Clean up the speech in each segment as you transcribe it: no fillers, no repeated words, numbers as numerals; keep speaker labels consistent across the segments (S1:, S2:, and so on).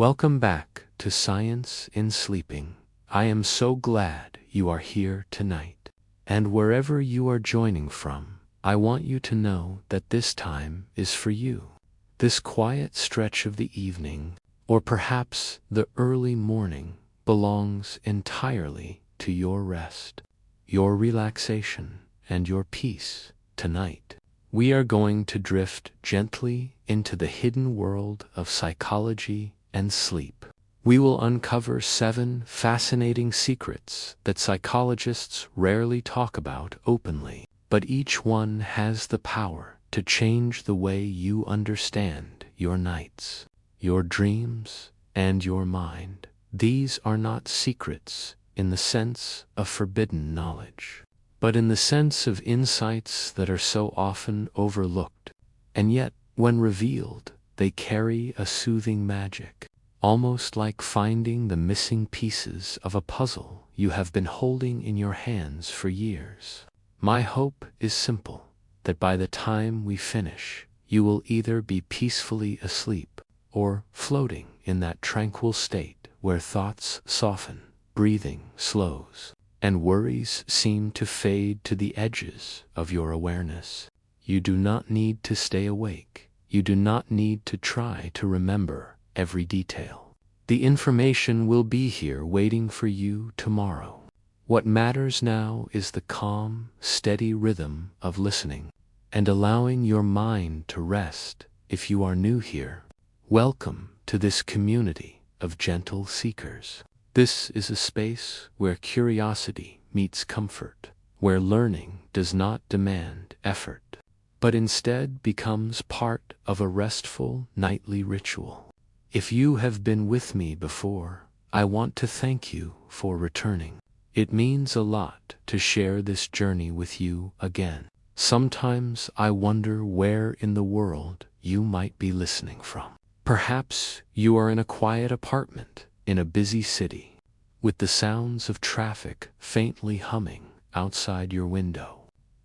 S1: Welcome back to Science in Sleeping. I am so glad you are here tonight. And wherever you are joining from, I want you to know that this time is for you. This quiet stretch of the evening, or perhaps the early morning, belongs entirely to your rest, your relaxation, and your peace tonight. We are going to drift gently into the hidden world of psychology and sleep. We will uncover 7 fascinating secrets that psychologists rarely talk about openly, but each one has the power to change the way you understand your nights, your dreams, and your mind. These are not secrets in the sense of forbidden knowledge, but in the sense of insights that are so often overlooked, and yet, when revealed, they carry a soothing magic, almost like finding the missing pieces of a puzzle you have been holding in your hands for years. My hope is simple, that by the time we finish, you will either be peacefully asleep or floating in that tranquil state where thoughts soften, breathing slows, and worries seem to fade to the edges of your awareness. You do not need to stay awake. You do not need to try to remember every detail. The information will be here waiting for you tomorrow. What matters now is the calm, steady rhythm of listening and allowing your mind to rest. If you are new here, welcome to this community of gentle seekers. This is a space where curiosity meets comfort, where learning does not demand effort, but instead becomes part of a restful nightly ritual. If you have been with me before, I want to thank you for returning. It means a lot to share this journey with you again. Sometimes I wonder where in the world you might be listening from. Perhaps you are in a quiet apartment in a busy city, with the sounds of traffic faintly humming outside your window.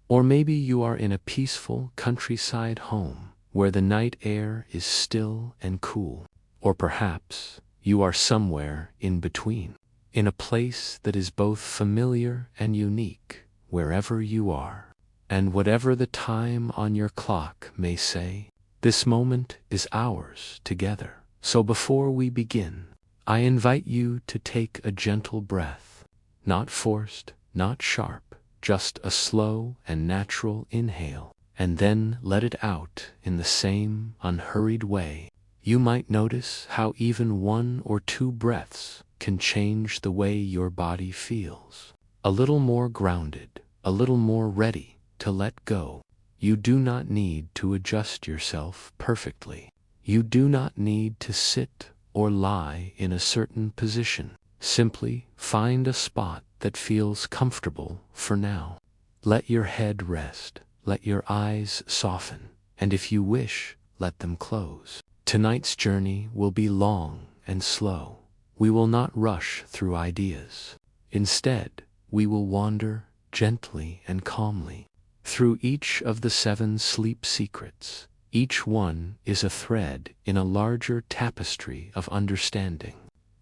S1: Or maybe you are in a peaceful countryside home where the night air is still and cool. Or perhaps you are somewhere in between, in a place that is both familiar and unique. Wherever you are, and whatever the time on your clock may say, this moment is ours together. So before we begin, I invite you to take a gentle breath, not forced, not sharp, just a slow and natural inhale, and then let it out in the same unhurried way. You might notice how even 1 or 2 breaths can change the way your body feels. A little more grounded, a little more ready to let go. You do not need to adjust yourself perfectly. You do not need to sit or lie in a certain position. Simply find a spot that feels comfortable for now. Let your head rest, let your eyes soften, and if you wish, let them close. Tonight's journey will be long and slow. We will not rush through ideas. Instead, we will wander gently and calmly through each of the 7 sleep secrets. Each one is a thread in a larger tapestry of understanding.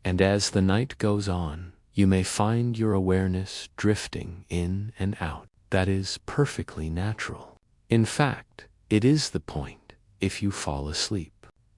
S1: And as the night goes on, you may find your awareness drifting in and out. That is perfectly natural. In fact, it is the point. If you fall asleep,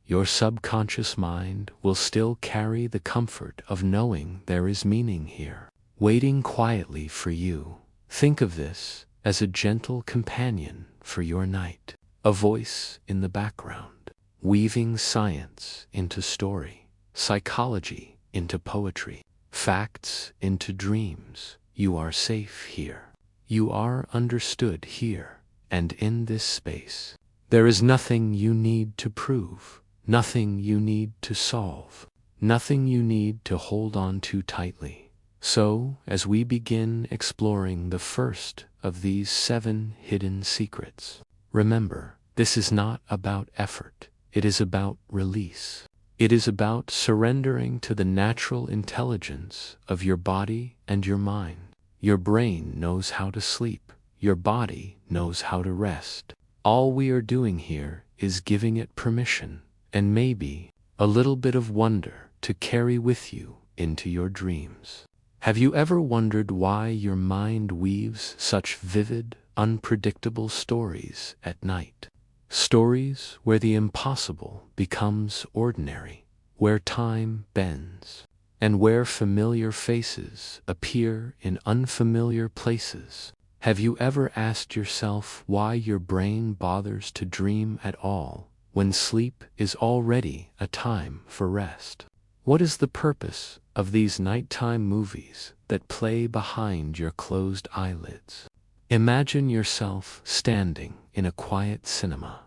S1: your subconscious mind will still carry the comfort of knowing there is meaning here, waiting quietly for you. Think of this as a gentle companion for your night, a voice in the background, weaving science into story, psychology into poetry, facts into dreams. You are safe here. You are understood here, and in this space. There is nothing you need to prove, nothing you need to solve, nothing you need to hold on to tightly. So, as we begin exploring the first of these 7 hidden secrets, remember, this is not about effort. It is about release. It is about surrendering to the natural intelligence of your body and your mind. Your brain knows how to sleep. Your body knows how to rest. All we are doing here is giving it permission, and maybe, a little bit of wonder to carry with you into your dreams. Have you ever wondered why your mind weaves such vivid, unpredictable stories at night? Stories where the impossible becomes ordinary, where time bends, and where familiar faces appear in unfamiliar places. Have you ever asked yourself why your brain bothers to dream at all when sleep is already a time for rest? What is the purpose of these nighttime movies that play behind your closed eyelids? Imagine yourself standing in a quiet cinema,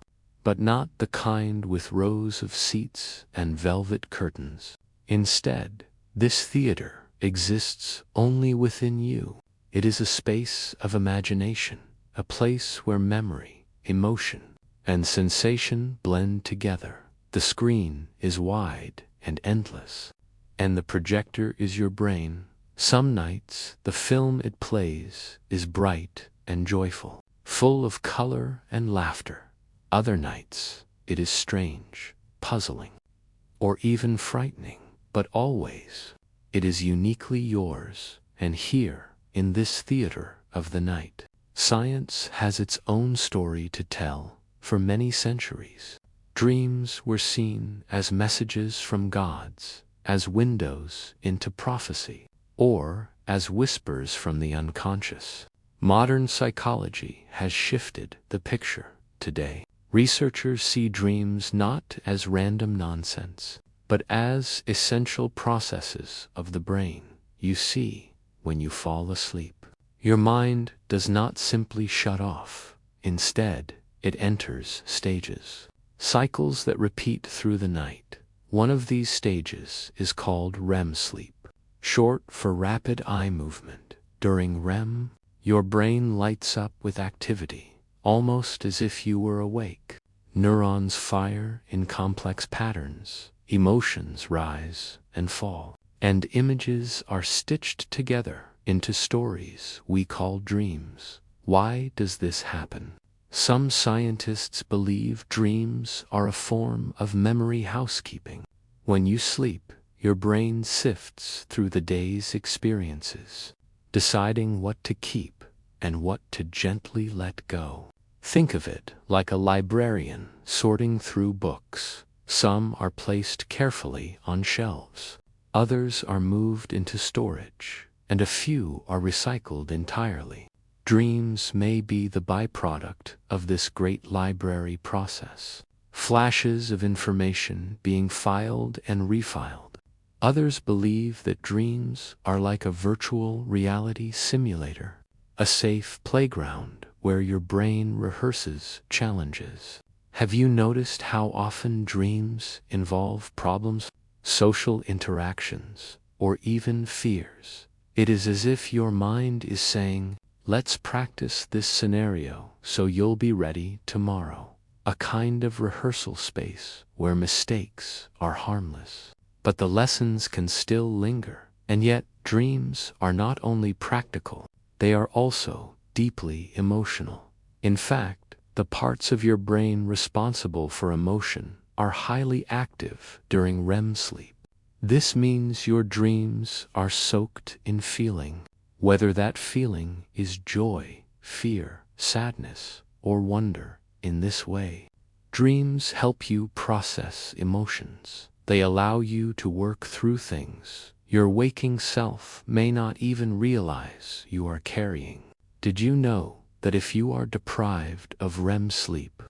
S1: but not the kind with rows of seats and velvet curtains. Instead, this theater exists only within you. It is a space of imagination, a place where memory, emotion, and sensation blend together. The screen is wide and endless, and the projector is your brain. Some nights, the film it plays is bright and joyful, full of color and laughter. Other nights, it is strange, puzzling, or even frightening, but always, it is uniquely yours, and here, in this theater of the night, science has its own story to tell. For many centuries, dreams were seen as messages from gods, as windows into prophecy, or as whispers from the unconscious. Modern psychology has shifted the picture. Today, researchers see dreams not as random nonsense, but as essential processes of the brain. You see, when you fall asleep, your mind does not simply shut off. Instead, it enters stages, cycles that repeat through the night. One of these stages is called REM sleep, short for rapid eye movement. During REM, your brain lights up with activity, almost as if you were awake. Neurons fire in complex patterns, emotions rise and fall, and images are stitched together into stories we call dreams. Why does this happen? Some scientists believe dreams are a form of memory housekeeping. When you sleep, your brain sifts through the day's experiences, deciding what to keep and what to gently let go. Think of it like a librarian sorting through books. Some are placed carefully on shelves, others are moved into storage, and a few are recycled entirely. Dreams may be the byproduct of this great library process, flashes of information being filed and refiled. Others believe that dreams are like a virtual reality simulator, a safe playground where your brain rehearses challenges. Have you noticed how often dreams involve problems, social interactions, or even fears? It is as if your mind is saying, "Let's practice this scenario so you'll be ready tomorrow." A kind of rehearsal space where mistakes are harmless, but the lessons can still linger. And yet, dreams are not only practical, they are also deeply emotional. In fact, the parts of your brain responsible for emotion are highly active during REM sleep. This means your dreams are soaked in feeling, whether that feeling is joy, fear, sadness, or wonder. In this way, dreams help you process emotions. They allow you to work through things your waking self may not even realize you are carrying. Did you know that if you are deprived of REM sleep,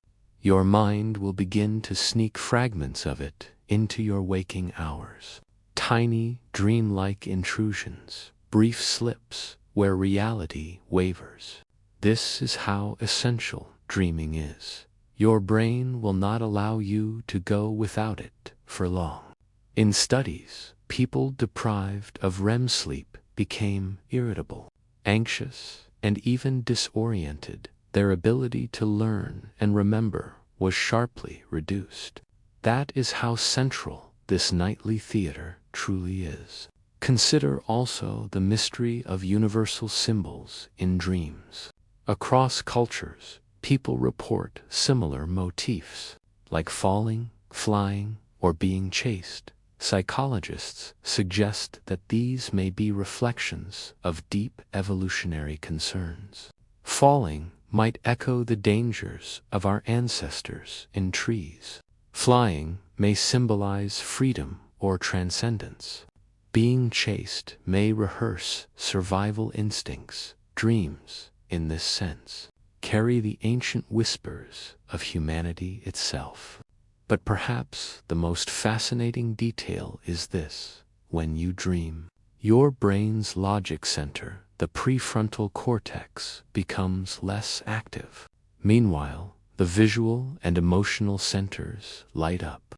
S1: your mind will begin to sneak fragments of it into your waking hours? Tiny, dreamlike intrusions, brief slips where reality wavers. This is how essential dreaming is. Your brain will not allow you to go without it for long. In studies, people deprived of REM sleep became irritable, anxious, and even disoriented. Their ability to learn and remember was sharply reduced. That is how central this nightly theater truly is. Consider also the mystery of universal symbols in dreams. Across cultures, people report similar motifs, like falling, flying, or being chased. Psychologists suggest that these may be reflections of deep evolutionary concerns. Falling might echo the dangers of our ancestors in trees. Flying may symbolize freedom or transcendence. Being chased may rehearse survival instincts. Dreams, in this sense, carry the ancient whispers of humanity itself. But perhaps the most fascinating detail is this: when you dream, your brain's logic center, the prefrontal cortex, becomes less active. Meanwhile, the visual and emotional centers light up.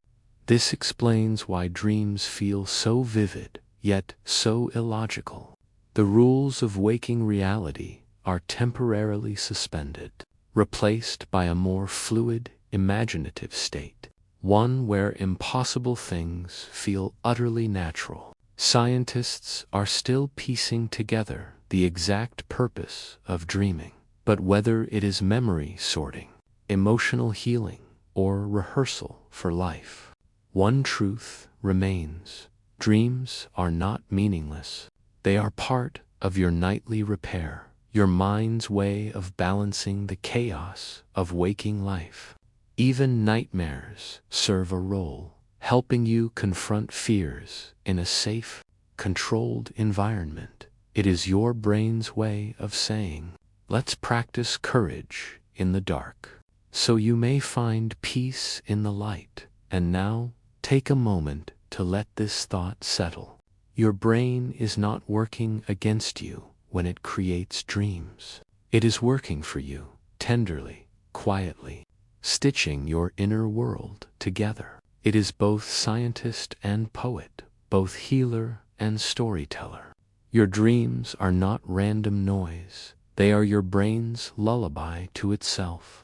S1: This explains why dreams feel so vivid, yet so illogical. The rules of waking reality are temporarily suspended, replaced by a more fluid, imaginative state, one where impossible things feel utterly natural. Scientists are still piecing together the exact purpose of dreaming, but whether it is memory sorting, emotional healing, or rehearsal for life, one truth remains: dreams are not meaningless. They are part of your nightly repair, your mind's way of balancing the chaos of waking life. Even nightmares serve a role, helping you confront fears in a safe, controlled environment. It is your brain's way of saying, let's practice courage in the dark, so you may find peace in the light. And now, take a moment to let this thought settle. Your brain is not working against you when it creates dreams. It is working for you, tenderly, quietly, stitching your inner world together. It is both scientist and poet, both healer and storyteller. Your dreams are not random noise. They are your brain's lullaby to itself.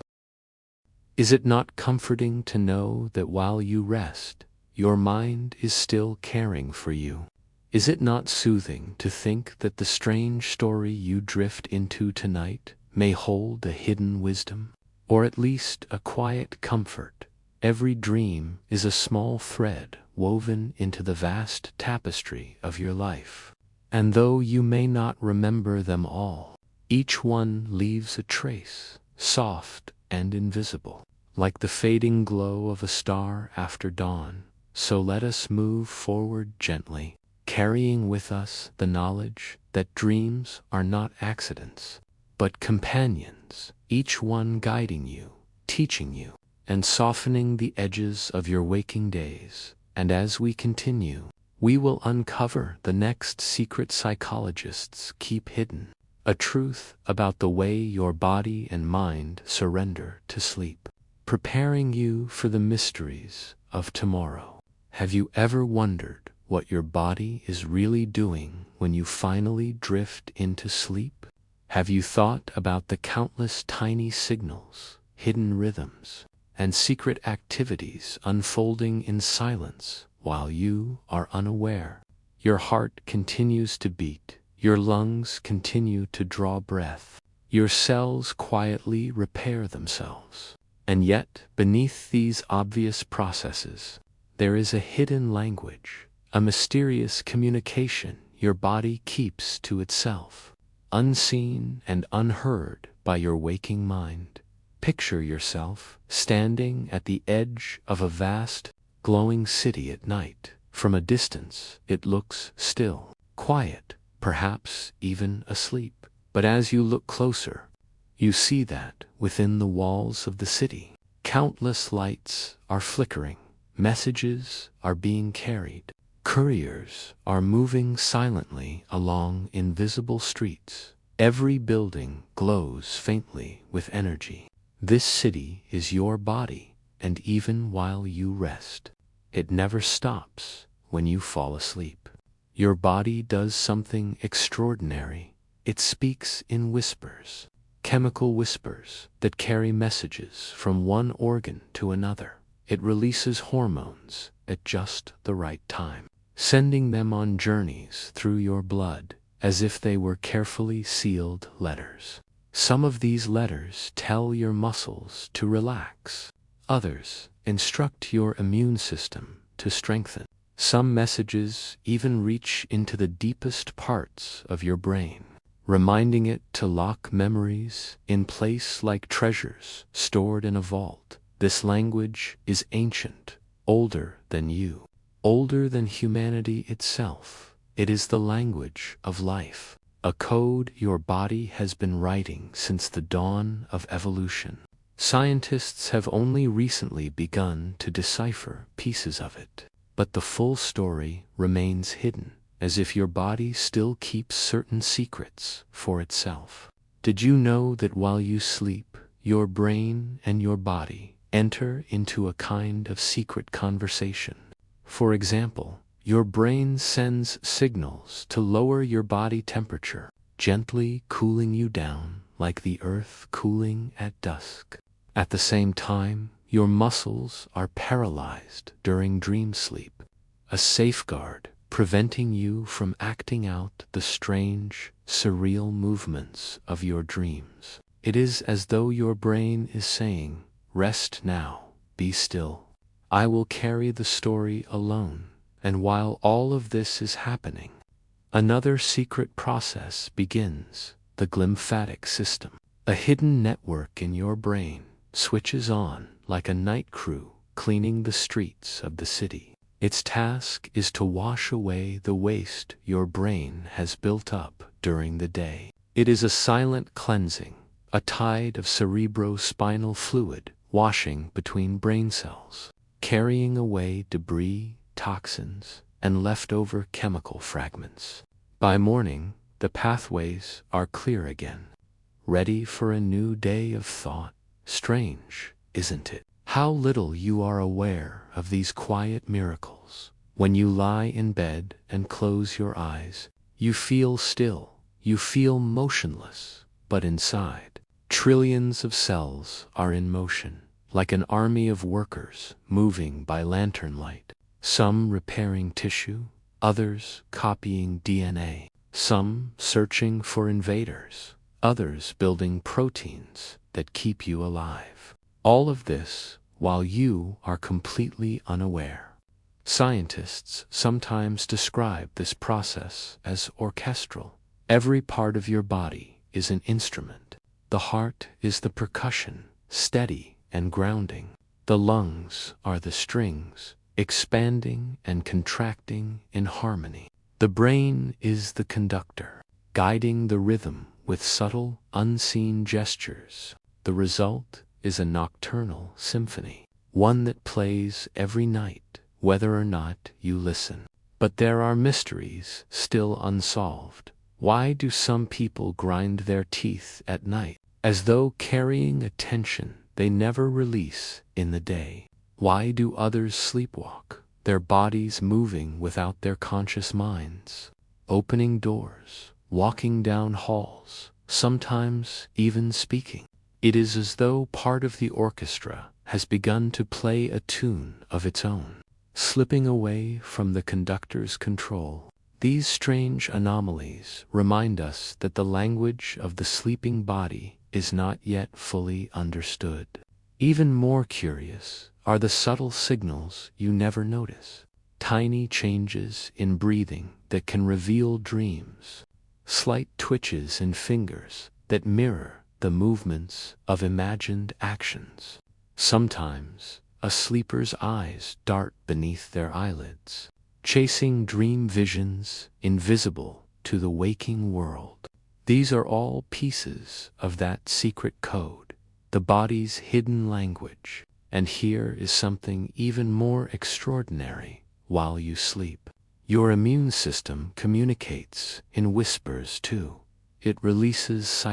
S1: Is it not comforting to know that while you rest, your mind is still caring for you? Is it not soothing to think that the strange story you drift into tonight may hold a hidden wisdom, or at least a quiet comfort? Every dream is a small thread woven into the vast tapestry of your life. And though you may not remember them all, each one leaves a trace, soft and invisible, like the fading glow of a star after dawn. So let us move forward gently, carrying with us the knowledge that dreams are not accidents, but companions, each one guiding you, teaching you, and softening the edges of your waking days. And as we continue, we will uncover the next secret psychologists keep hidden, a truth about the way your body and mind surrender to sleep, preparing you for the mysteries of tomorrow. Have you ever wondered what your body is really doing when you finally drift into sleep? Have you thought about the countless tiny signals, hidden rhythms, and secret activities unfolding in silence while you are unaware? Your heart continues to beat, your lungs continue to draw breath, your cells quietly repair themselves. And yet, beneath these obvious processes, there is a hidden language, a mysterious communication your body keeps to itself, unseen and unheard by your waking mind. Picture yourself standing at the edge of a vast, glowing city at night. From a distance, it looks still, quiet, perhaps even asleep. But as you look closer, you see that within the walls of the city, countless lights are flickering, messages are being carried, couriers are moving silently along invisible streets. Every building glows faintly with energy. This city is your body, and even while you rest, it never stops when you fall asleep. Your body does something extraordinary. It speaks in whispers, chemical whispers that carry messages from one organ to another. It releases hormones at just the right time, sending them on journeys through your blood as if they were carefully sealed letters. Some of these letters tell your muscles to relax. Others instruct your immune system to strengthen. Some messages even reach into the deepest parts of your brain, reminding it to lock memories in place like treasures stored in a vault. This language is ancient, older than you, older than humanity itself. It is the language of life, a code your body has been writing since the dawn of evolution. Scientists have only recently begun to decipher pieces of it, but the full story remains hidden, as if your body still keeps certain secrets for itself. Did you know that while you sleep, your brain and your body enter into a kind of secret conversation? For example, your brain sends signals to lower your body temperature, gently cooling you down like the earth cooling at dusk. At the same time, your muscles are paralyzed during dream sleep, a safeguard preventing you from acting out the strange, surreal movements of your dreams. It is as though your brain is saying, "Rest now, be still. I will carry the story alone." And while all of this is happening, another secret process begins. The glymphatic system, a hidden network in your brain, switches on like a night crew cleaning the streets of the city. Its task is to wash away the waste your brain has built up during the day. It is a silent cleansing, a tide of cerebrospinal fluid washing between brain cells, carrying away debris, toxins, and leftover chemical fragments. By morning, the pathways are clear again, ready for a new day of thought. Strange, isn't it? How little you are aware of these quiet miracles. When you lie in bed and close your eyes, you feel still, you feel motionless, but inside, trillions of cells are in motion, like an army of workers moving by lantern light. Some repairing tissue, others copying DNA, some searching for invaders, others building proteins that keep you alive. All of this while you are completely unaware. Scientists sometimes describe this process as orchestral. Every part of your body is an instrument. The heart is the percussion, steady and grounding. The lungs are the strings, expanding and contracting in harmony. The brain is the conductor, guiding the rhythm with subtle, unseen gestures. The result is a nocturnal symphony, one that plays every night, whether or not you listen. But there are mysteries still unsolved. Why do some people grind their teeth at night, as though carrying a tension they never release in the day? Why do others sleepwalk, their bodies moving without their conscious minds, opening doors, walking down halls, sometimes even speaking? It is as though part of the orchestra has begun to play a tune of its own, slipping away from the conductor's control. These strange anomalies remind us that the language of the sleeping body is not yet fully understood. Even more curious are the subtle signals you never notice, tiny changes in breathing that can reveal dreams, slight twitches in fingers that mirror the movements of imagined actions. Sometimes, a sleeper's eyes dart beneath their eyelids, chasing dream visions invisible to the waking world. These are all pieces of that secret code, the body's hidden language. And here is something even more extraordinary. While you sleep, your immune system communicates in whispers too. It releases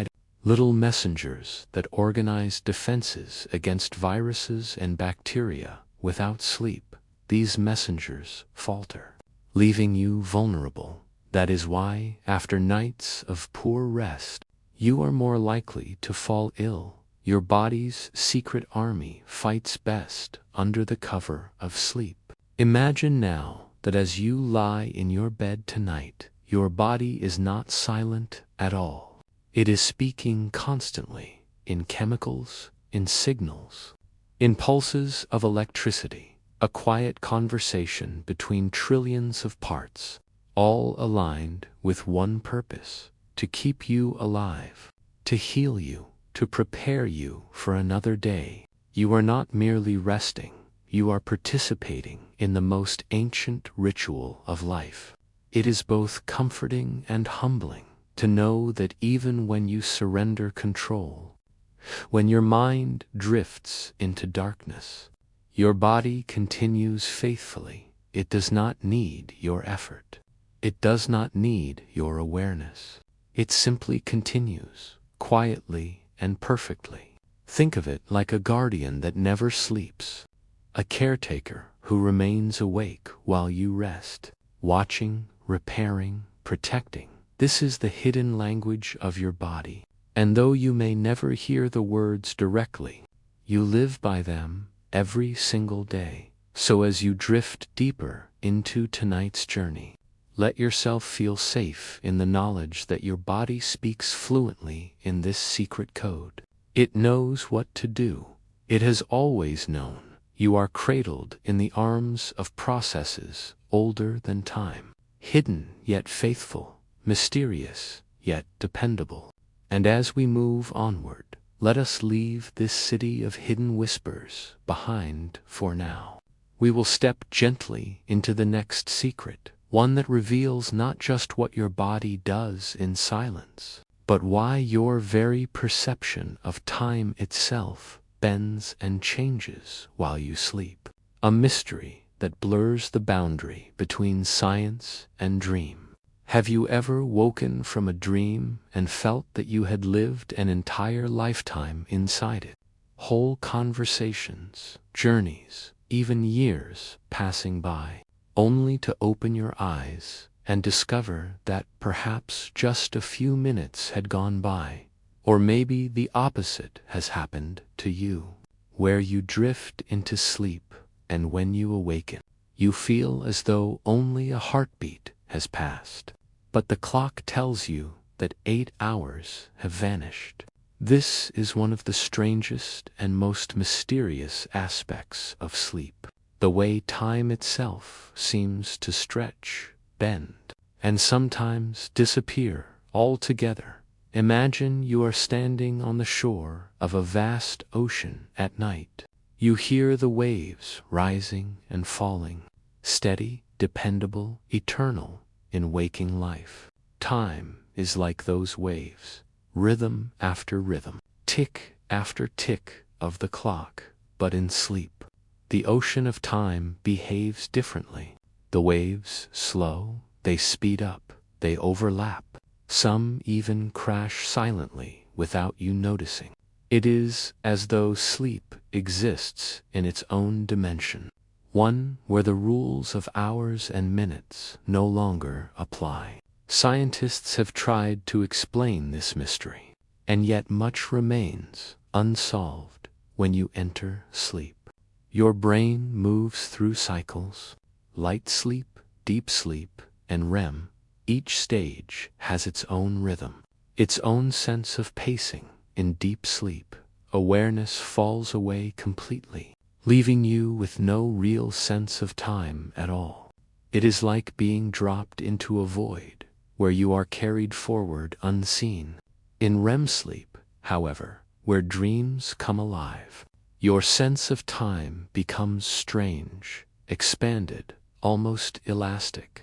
S1: little messengers that organize defenses against viruses and bacteria. Without sleep, these messengers falter, leaving you vulnerable. That is why, after nights of poor rest, you are more likely to fall ill. Your body's secret army fights best under the cover of sleep. Imagine now that as you lie in your bed tonight, your body is not silent at all. It is speaking constantly, in chemicals, in signals, in pulses of electricity. a quiet conversation between trillions of parts, all aligned with one purpose: to keep you alive, to heal you, to prepare you for another day. You are not merely resting, you are participating in the most ancient ritual of life. It is both comforting and humbling to know that even when you surrender control, when your mind drifts into darkness, your body continues faithfully. It does not need your effort. It does not need your awareness. It simply continues, quietly and perfectly. Think of it like a guardian that never sleeps, a caretaker who remains awake while you rest, watching, repairing, protecting. This is the hidden language of your body. And though you may never hear the words directly, you live by them every single day. So as you drift deeper into tonight's journey, let yourself feel safe in the knowledge that your body speaks fluently in this secret code. It knows what to do. It has always known. You are cradled in the arms of processes older than time, hidden yet faithful, mysterious yet dependable. And as we move onward, let us leave this city of hidden whispers behind for now. We will step gently into the next secret, one that reveals not just what your body does in silence, but why your very perception of time itself bends and changes while you sleep. A mystery that blurs the boundary between science and dream. Have you ever woken from a dream and felt that you had lived an entire lifetime inside it? Whole conversations, journeys, even years passing by, only to open your eyes and discover that perhaps just a few minutes had gone by. Or maybe the opposite has happened to you, where you drift into sleep and when you awaken, you feel as though only a heartbeat has passed. But the clock tells you that 8 hours have vanished. This is one of the strangest and most mysterious aspects of sleep. The way time itself seems to stretch, bend, and sometimes disappear altogether. Imagine you are standing on the shore of a vast ocean at night. You hear the waves rising and falling, steady, dependable, eternal in waking life. Time is like those waves, rhythm after rhythm, tick after tick of the clock, but in sleep. The ocean of time behaves differently. The waves slow, they speed up, they overlap. Some even crash silently without you noticing. It is as though sleep exists in its own dimension, one where the rules of hours and minutes no longer apply. Scientists have tried to explain this mystery, and yet much remains unsolved when you enter sleep. Your brain moves through cycles: light sleep, deep sleep, and REM. Each stage has its own rhythm, its own sense of pacing. In deep sleep, awareness falls away completely, leaving you with no real sense of time at all. It is like being dropped into a void, where you are carried forward unseen. In REM sleep, however, where dreams come alive, your sense of time becomes strange, expanded, almost elastic.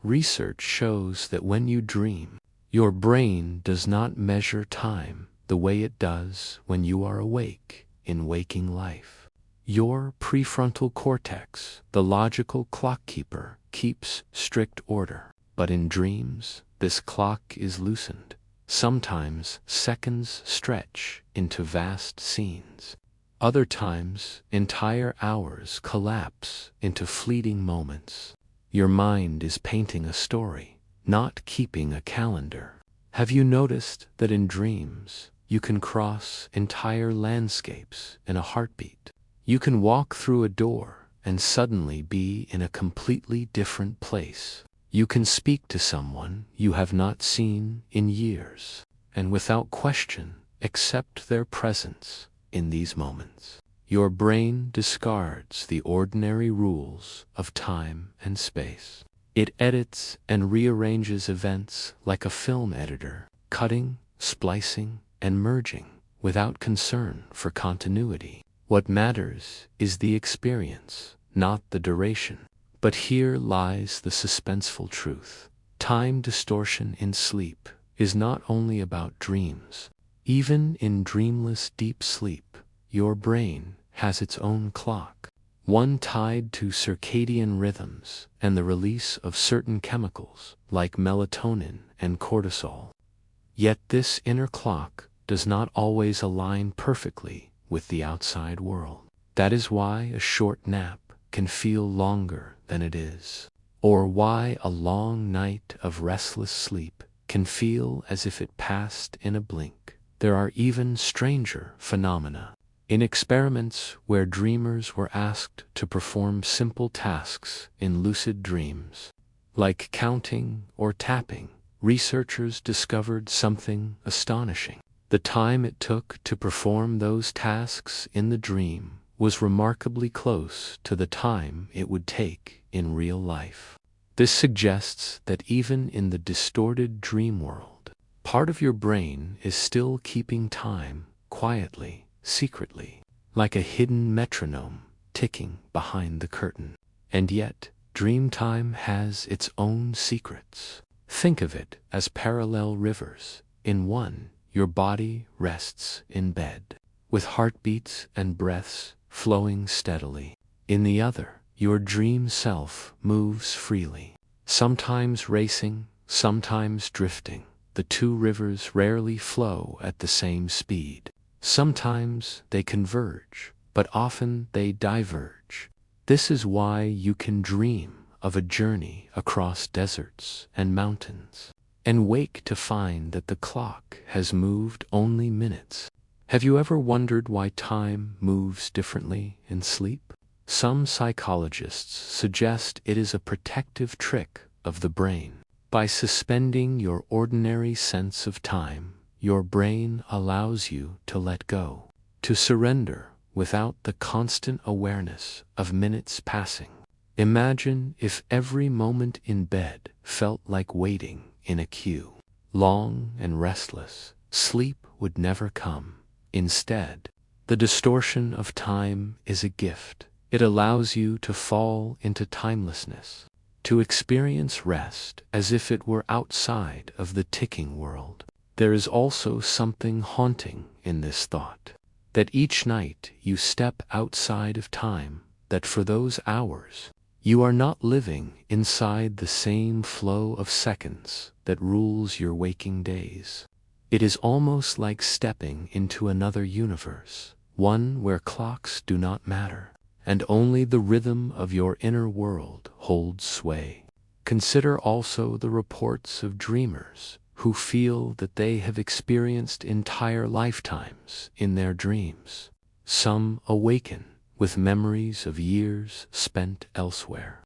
S1: Research shows that when you dream, your brain does not measure time the way it does when you are awake in waking life. Your prefrontal cortex, the logical clockkeeper, keeps strict order. But in dreams, this clock is loosened. Sometimes seconds stretch into vast scenes. Other times, entire hours collapse into fleeting moments. Your mind is painting a story, not keeping a calendar. Have you noticed that in dreams, you can cross entire landscapes in a heartbeat? You can walk through a door and suddenly be in a completely different place. You can speak to someone you have not seen in years, and without question, accept their presence in these moments. your brain discards the ordinary rules of time and space. It edits and rearranges events like a film editor, cutting, splicing, and merging without concern for continuity. What matters is the experience, not the duration. But here lies the suspenseful truth. Time distortion in sleep is not only about dreams. Even in dreamless deep sleep, your brain has its own clock, one tied to circadian rhythms and the release of certain chemicals like melatonin and cortisol. Yet this inner clock does not always align perfectly with the outside world. That is why a short nap can feel longer than it is, or why a long night of restless sleep can feel as if it passed in a blink. There are even stranger phenomena. In experiments where dreamers were asked to perform simple tasks in lucid dreams, like counting or tapping, researchers discovered something astonishing. The time it took to perform those tasks in the dream was remarkably close to the time it would take in real life. This suggests that even in the distorted dream world, part of your brain is still keeping time quietly, secretly, like a hidden metronome ticking behind the curtain. And yet, dream time has its own secrets. Think of it as parallel rivers. In one, your body rests in bed, with heartbeats and breaths flowing steadily. In the other, your dream self moves freely, sometimes racing, sometimes drifting. The two rivers rarely flow at the same speed. Sometimes they converge, but often they diverge. This is why you can dream of a journey across deserts and mountains, and wake to find that the clock has moved only minutes. Have you ever wondered why time moves differently in sleep? Some psychologists suggest it is a protective trick of the brain. By suspending your ordinary sense of time, your brain allows you to let go, to surrender without the constant awareness of minutes passing. Imagine if every moment in bed felt like waiting in a queue. Long and restless, sleep would never come. Instead, the distortion of time is a gift. It allows you to fall into timelessness, to experience rest as if it were outside of the ticking world. There is also something haunting in this thought, that each night you step outside of time, that for those hours, you are not living inside the same flow of seconds that rules your waking days. It is almost like stepping into another universe, one where clocks do not matter, and only the rhythm of your inner world holds sway. Consider also the reports of dreamers who feel that they have experienced entire lifetimes in their dreams. Some awaken with memories of years spent elsewhere,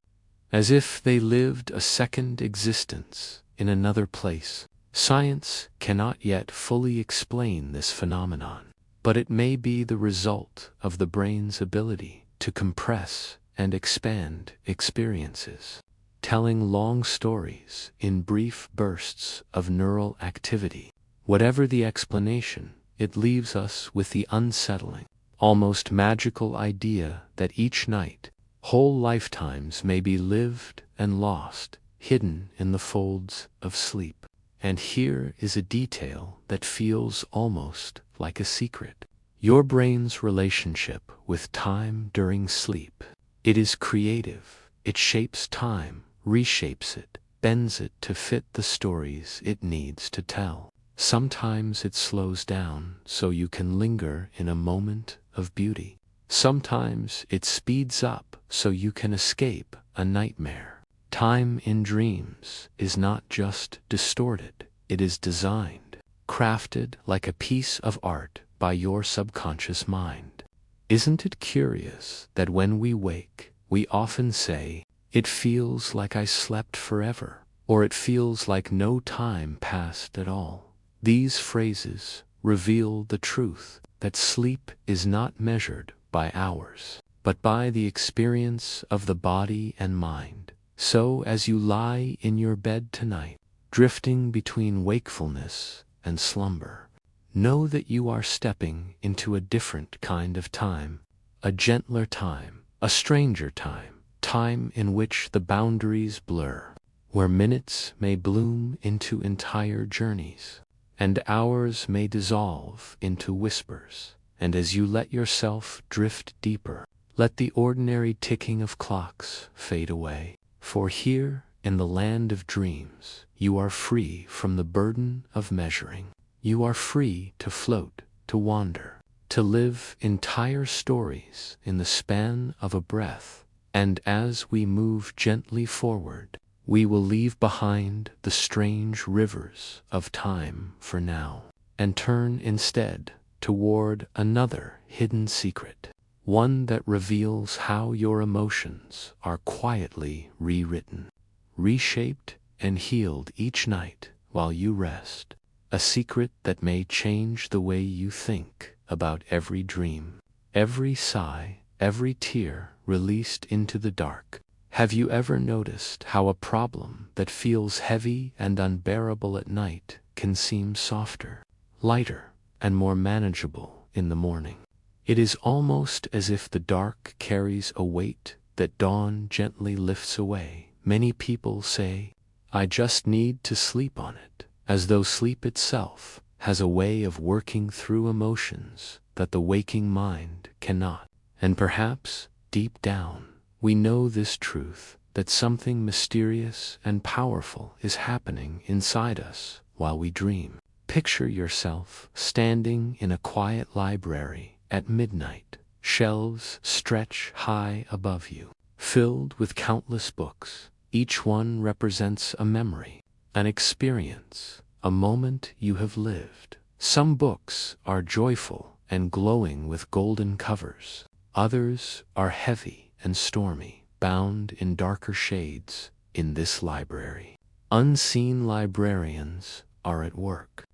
S1: as if they lived a second existence in another place. Science cannot yet fully explain this phenomenon, but it may be the result of the brain's ability to compress and expand experiences, telling long stories in brief bursts of neural activity. Whatever the explanation, it leaves us with the unsettling, almost magical idea that each night, whole lifetimes may be lived and lost, hidden in the folds of sleep. And here is a detail that feels almost like a secret. Your brain's relationship with time during sleep. It is creative. It shapes time, reshapes it, bends it to fit the stories it needs to tell. Sometimes it slows down so you can linger in a moment of beauty. Sometimes it speeds up so you can escape a nightmare. Time in dreams is not just distorted, it is designed, crafted like a piece of art by your subconscious mind. Isn't it curious that when we wake, we often say, "It feels like I slept forever," or "It feels like no time passed at all"? These phrases reveal the truth that sleep is not measured by hours, but by the experience of the body and mind. So as you lie in your bed tonight, drifting between wakefulness and slumber, know that you are stepping into a different kind of time, a gentler time, a stranger time, time in which the boundaries blur, where minutes may bloom into entire journeys, and hours may dissolve into whispers. And as you let yourself drift deeper, let the ordinary ticking of clocks fade away. For here, in the land of dreams, you are free from the burden of measuring. You are free to float, to wander, to live entire stories in the span of a breath. And as we move gently forward, we will leave behind the strange rivers of time for now, and turn instead toward another hidden secret, one that reveals how your emotions are quietly rewritten, reshaped and healed each night while you rest. A secret that may change the way you think about every dream, every sigh, every tear released into the dark. Have you ever noticed how a problem that feels heavy and unbearable at night can seem softer, lighter, and more manageable in the morning? It is almost as if the dark carries a weight that dawn gently lifts away. Many people say, "I just need to sleep on it," as though sleep itself has a way of working through emotions that the waking mind cannot. And perhaps, deep down, we know this truth, that something mysterious and powerful is happening inside us while we dream. Picture yourself standing in a quiet library at midnight. Shelves stretch high above you, filled with countless books. Each one represents a memory, an experience, a moment you have lived. Some books are joyful and glowing with golden covers. Others are heavy and stormy, bound in darker shades. In this library, unseen librarians are at work.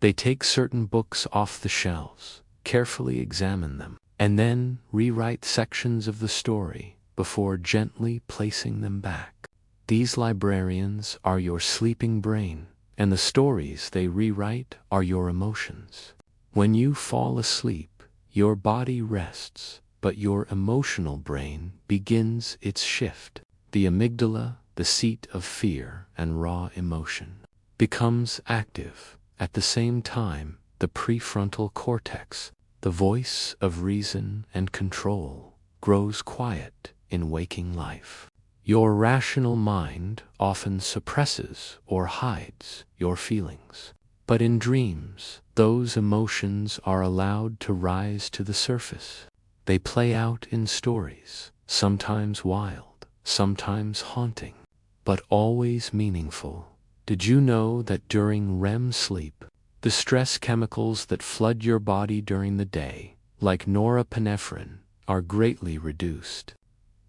S1: They take certain books off the shelves, carefully examine them, and then rewrite sections of the story before gently placing them back. These librarians are your sleeping brain, and the stories they rewrite are your emotions. When you fall asleep, your body rests, but your emotional brain begins its shift. The amygdala, the seat of fear and raw emotion, becomes active. At the same time, the prefrontal cortex, the voice of reason and control, grows quiet in waking life. Your rational mind often suppresses or hides your feelings, but in dreams, those emotions are allowed to rise to the surface. They play out in stories, sometimes wild, sometimes haunting, but always meaningful. Did you know that during REM sleep, the stress chemicals that flood your body during the day, like norepinephrine, are greatly reduced?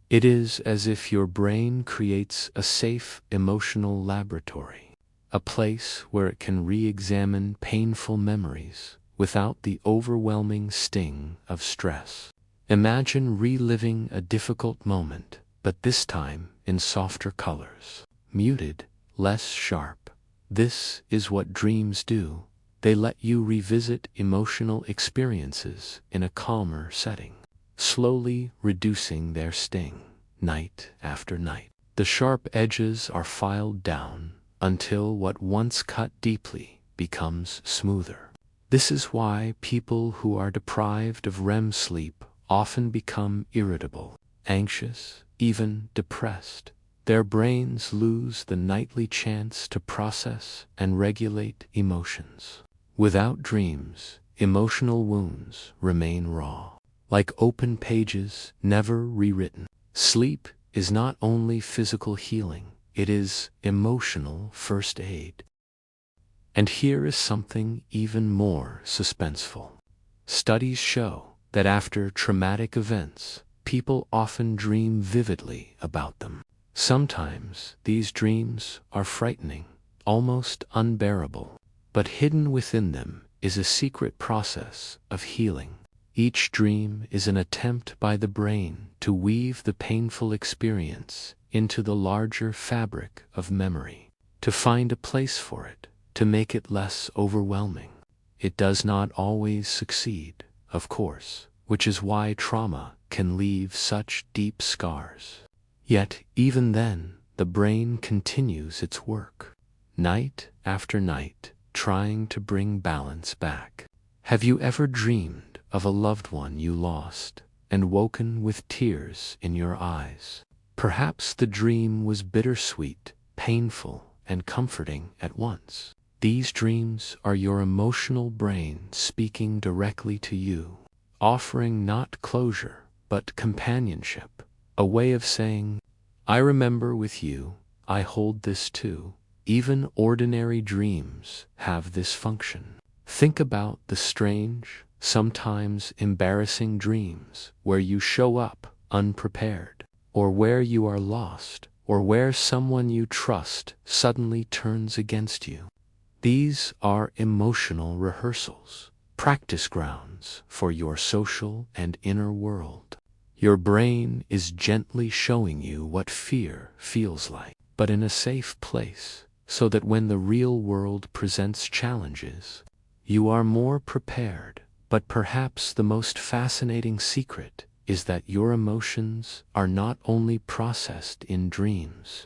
S1: It is as if your brain creates a safe emotional laboratory, a place where it can re-examine painful memories without the overwhelming sting of stress. Imagine reliving a difficult moment, but this time in softer colors, muted, less sharp. This is what dreams do. They let you revisit emotional experiences in a calmer setting, slowly reducing their sting, night after night. The sharp edges are filed down until what once cut deeply becomes smoother. This is why people who are deprived of REM sleep often become irritable, anxious, even depressed. Their brains lose the nightly chance to process and regulate emotions. Without dreams, emotional wounds remain raw, like open pages never rewritten. Sleep is not only physical healing, it is emotional first aid. And here is something even more suspenseful. Studies show that after traumatic events, people often dream vividly about them. Sometimes these dreams are frightening, almost unbearable, but hidden within them is a secret process of healing. Each dream is an attempt by the brain to weave the painful experience into the larger fabric of memory, to find a place for it, to make it less overwhelming. It does not always succeed, of course, which is why trauma can leave such deep scars. Yet, even then, the brain continues its work, night after night, trying to bring balance back. Have you ever dreamed of a loved one you lost and woken with tears in your eyes? Perhaps the dream was bittersweet, painful, and comforting at once. These dreams are your emotional brain speaking directly to you, offering not closure, but companionship, a way of saying, I remember with you, I hold this too. Even ordinary dreams have this function. Think about the strange, sometimes embarrassing dreams where you show up unprepared, or where you are lost, or where someone you trust suddenly turns against you. These are emotional rehearsals, practice grounds for your social and inner world. Your brain is gently showing you what fear feels like, but in a safe place, so that when the real world presents challenges, you are more prepared. But perhaps the most fascinating secret is that your emotions are not only processed in dreams,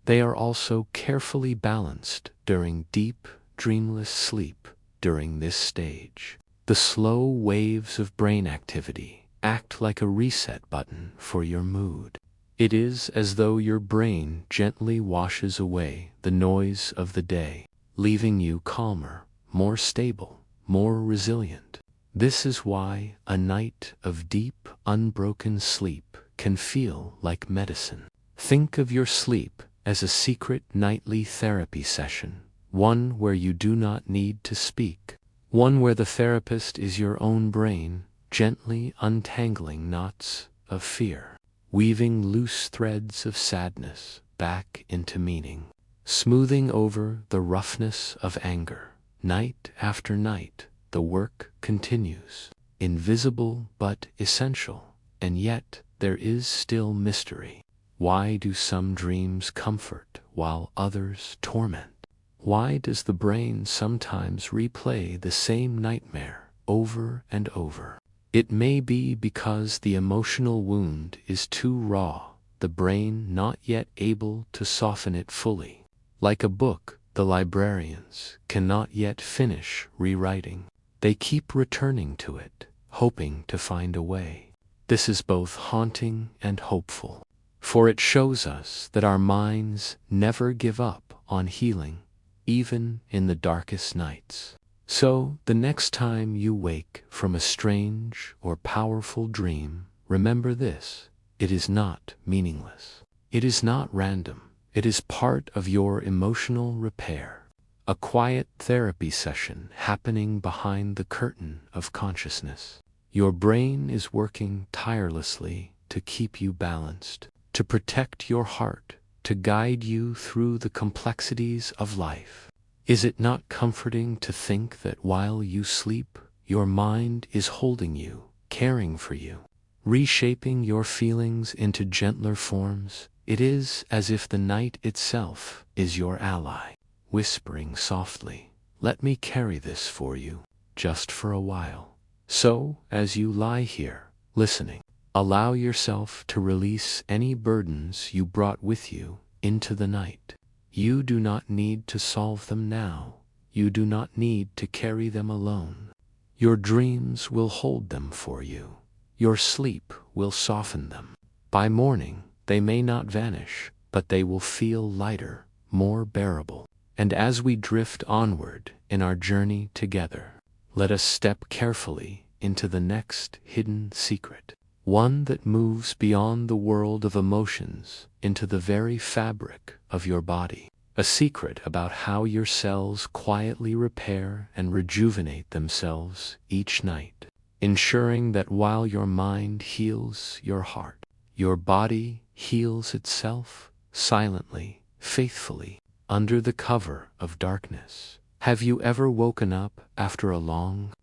S1: they are also carefully balanced during deep, dreamless sleep. During this stage, the slow waves of brain activity act like a reset button for your mood. It is as though your brain gently washes away the noise of the day, leaving you calmer, more stable, more resilient. This is why a night of deep, unbroken sleep can feel like medicine. Think of your sleep as a secret nightly therapy session, one where you do not need to speak, one where the therapist is your own brain, gently untangling knots of fear, weaving loose threads of sadness back into meaning, smoothing over the roughness of anger. Night after night, the work continues, invisible but essential, and yet there is still mystery. Why do some dreams comfort while others torment? Why does the brain sometimes replay the same nightmare over and over? It may be because the emotional wound is too raw, the brain not yet able to soften it fully. Like a book the librarians cannot yet finish rewriting. They keep returning to it, hoping to find a way. This is both haunting and hopeful, for it shows us that our minds never give up on healing, even in the darkest nights. So, the next time you wake from a strange or powerful dream, remember this: it is not meaningless. It is not random. It is part of your emotional repair, a quiet therapy session happening behind the curtain of consciousness. Your brain is working tirelessly to keep you balanced, to protect your heart, to guide you through the complexities of life. Is it not comforting to think that while you sleep, your mind is holding you, caring for you, reshaping your feelings into gentler forms? It is as if the night itself is your ally, whispering softly, "Let me carry this for you, just for a while." So, as you lie here, listening, allow yourself to release any burdens you brought with you into the night. You do not need to solve them now. You do not need to carry them alone. Your dreams will hold them for you. Your sleep will soften them. By morning, they may not vanish, but they will feel lighter, more bearable. And as we drift onward in our journey together, let us step carefully into the next hidden secret, one that moves beyond the world of emotions into the very fabric of your body. A secret about how your cells quietly repair and rejuvenate themselves each night, ensuring that while your mind heals your heart, your body heals itself silently, faithfully, under the cover of darkness. Have you ever woken up after a long,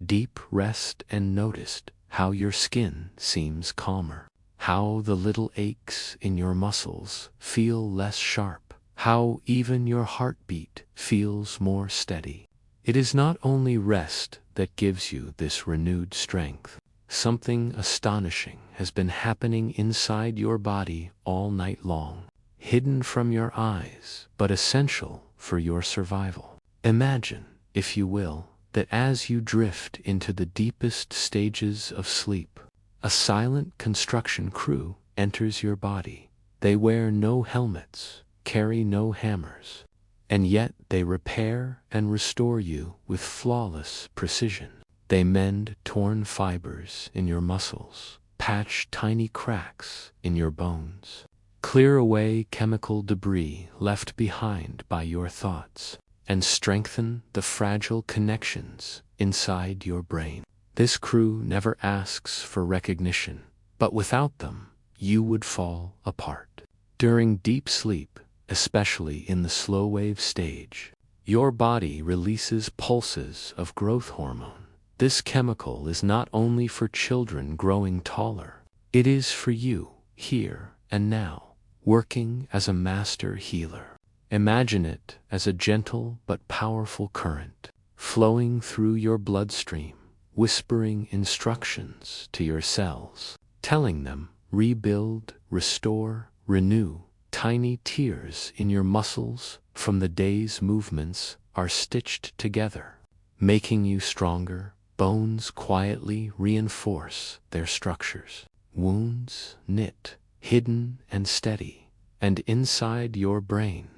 S1: deep rest and noticed how your skin seems calmer, how the little aches in your muscles feel less sharp, how even your heartbeat feels more steady. It is not only rest that gives you this renewed strength. Something astonishing has been happening inside your body all night long, hidden from your eyes, but essential for your survival. Imagine, if you will, that as you drift into the deepest stages of sleep, a silent construction crew enters your body. They wear no helmets, carry no hammers, and yet they repair and restore you with flawless precision. They mend torn fibers in your muscles, patch tiny cracks in your bones, clear away chemical debris left behind by your thoughts, and strengthen the fragile connections inside your brain. This crew never asks for recognition, but without them, you would fall apart. During deep sleep, especially in the slow wave stage, your body releases pulses of growth hormone. This chemical is not only for children growing taller, it is for you, here and now, working as a master healer. Imagine it as a gentle but powerful current, flowing through your bloodstream, whispering instructions to your cells, telling them, rebuild, restore, renew. Tiny tears in your muscles from the day's movements are stitched together, making you stronger. Bones quietly reinforce their structures. Wounds knit, hidden and steady, and inside your brain,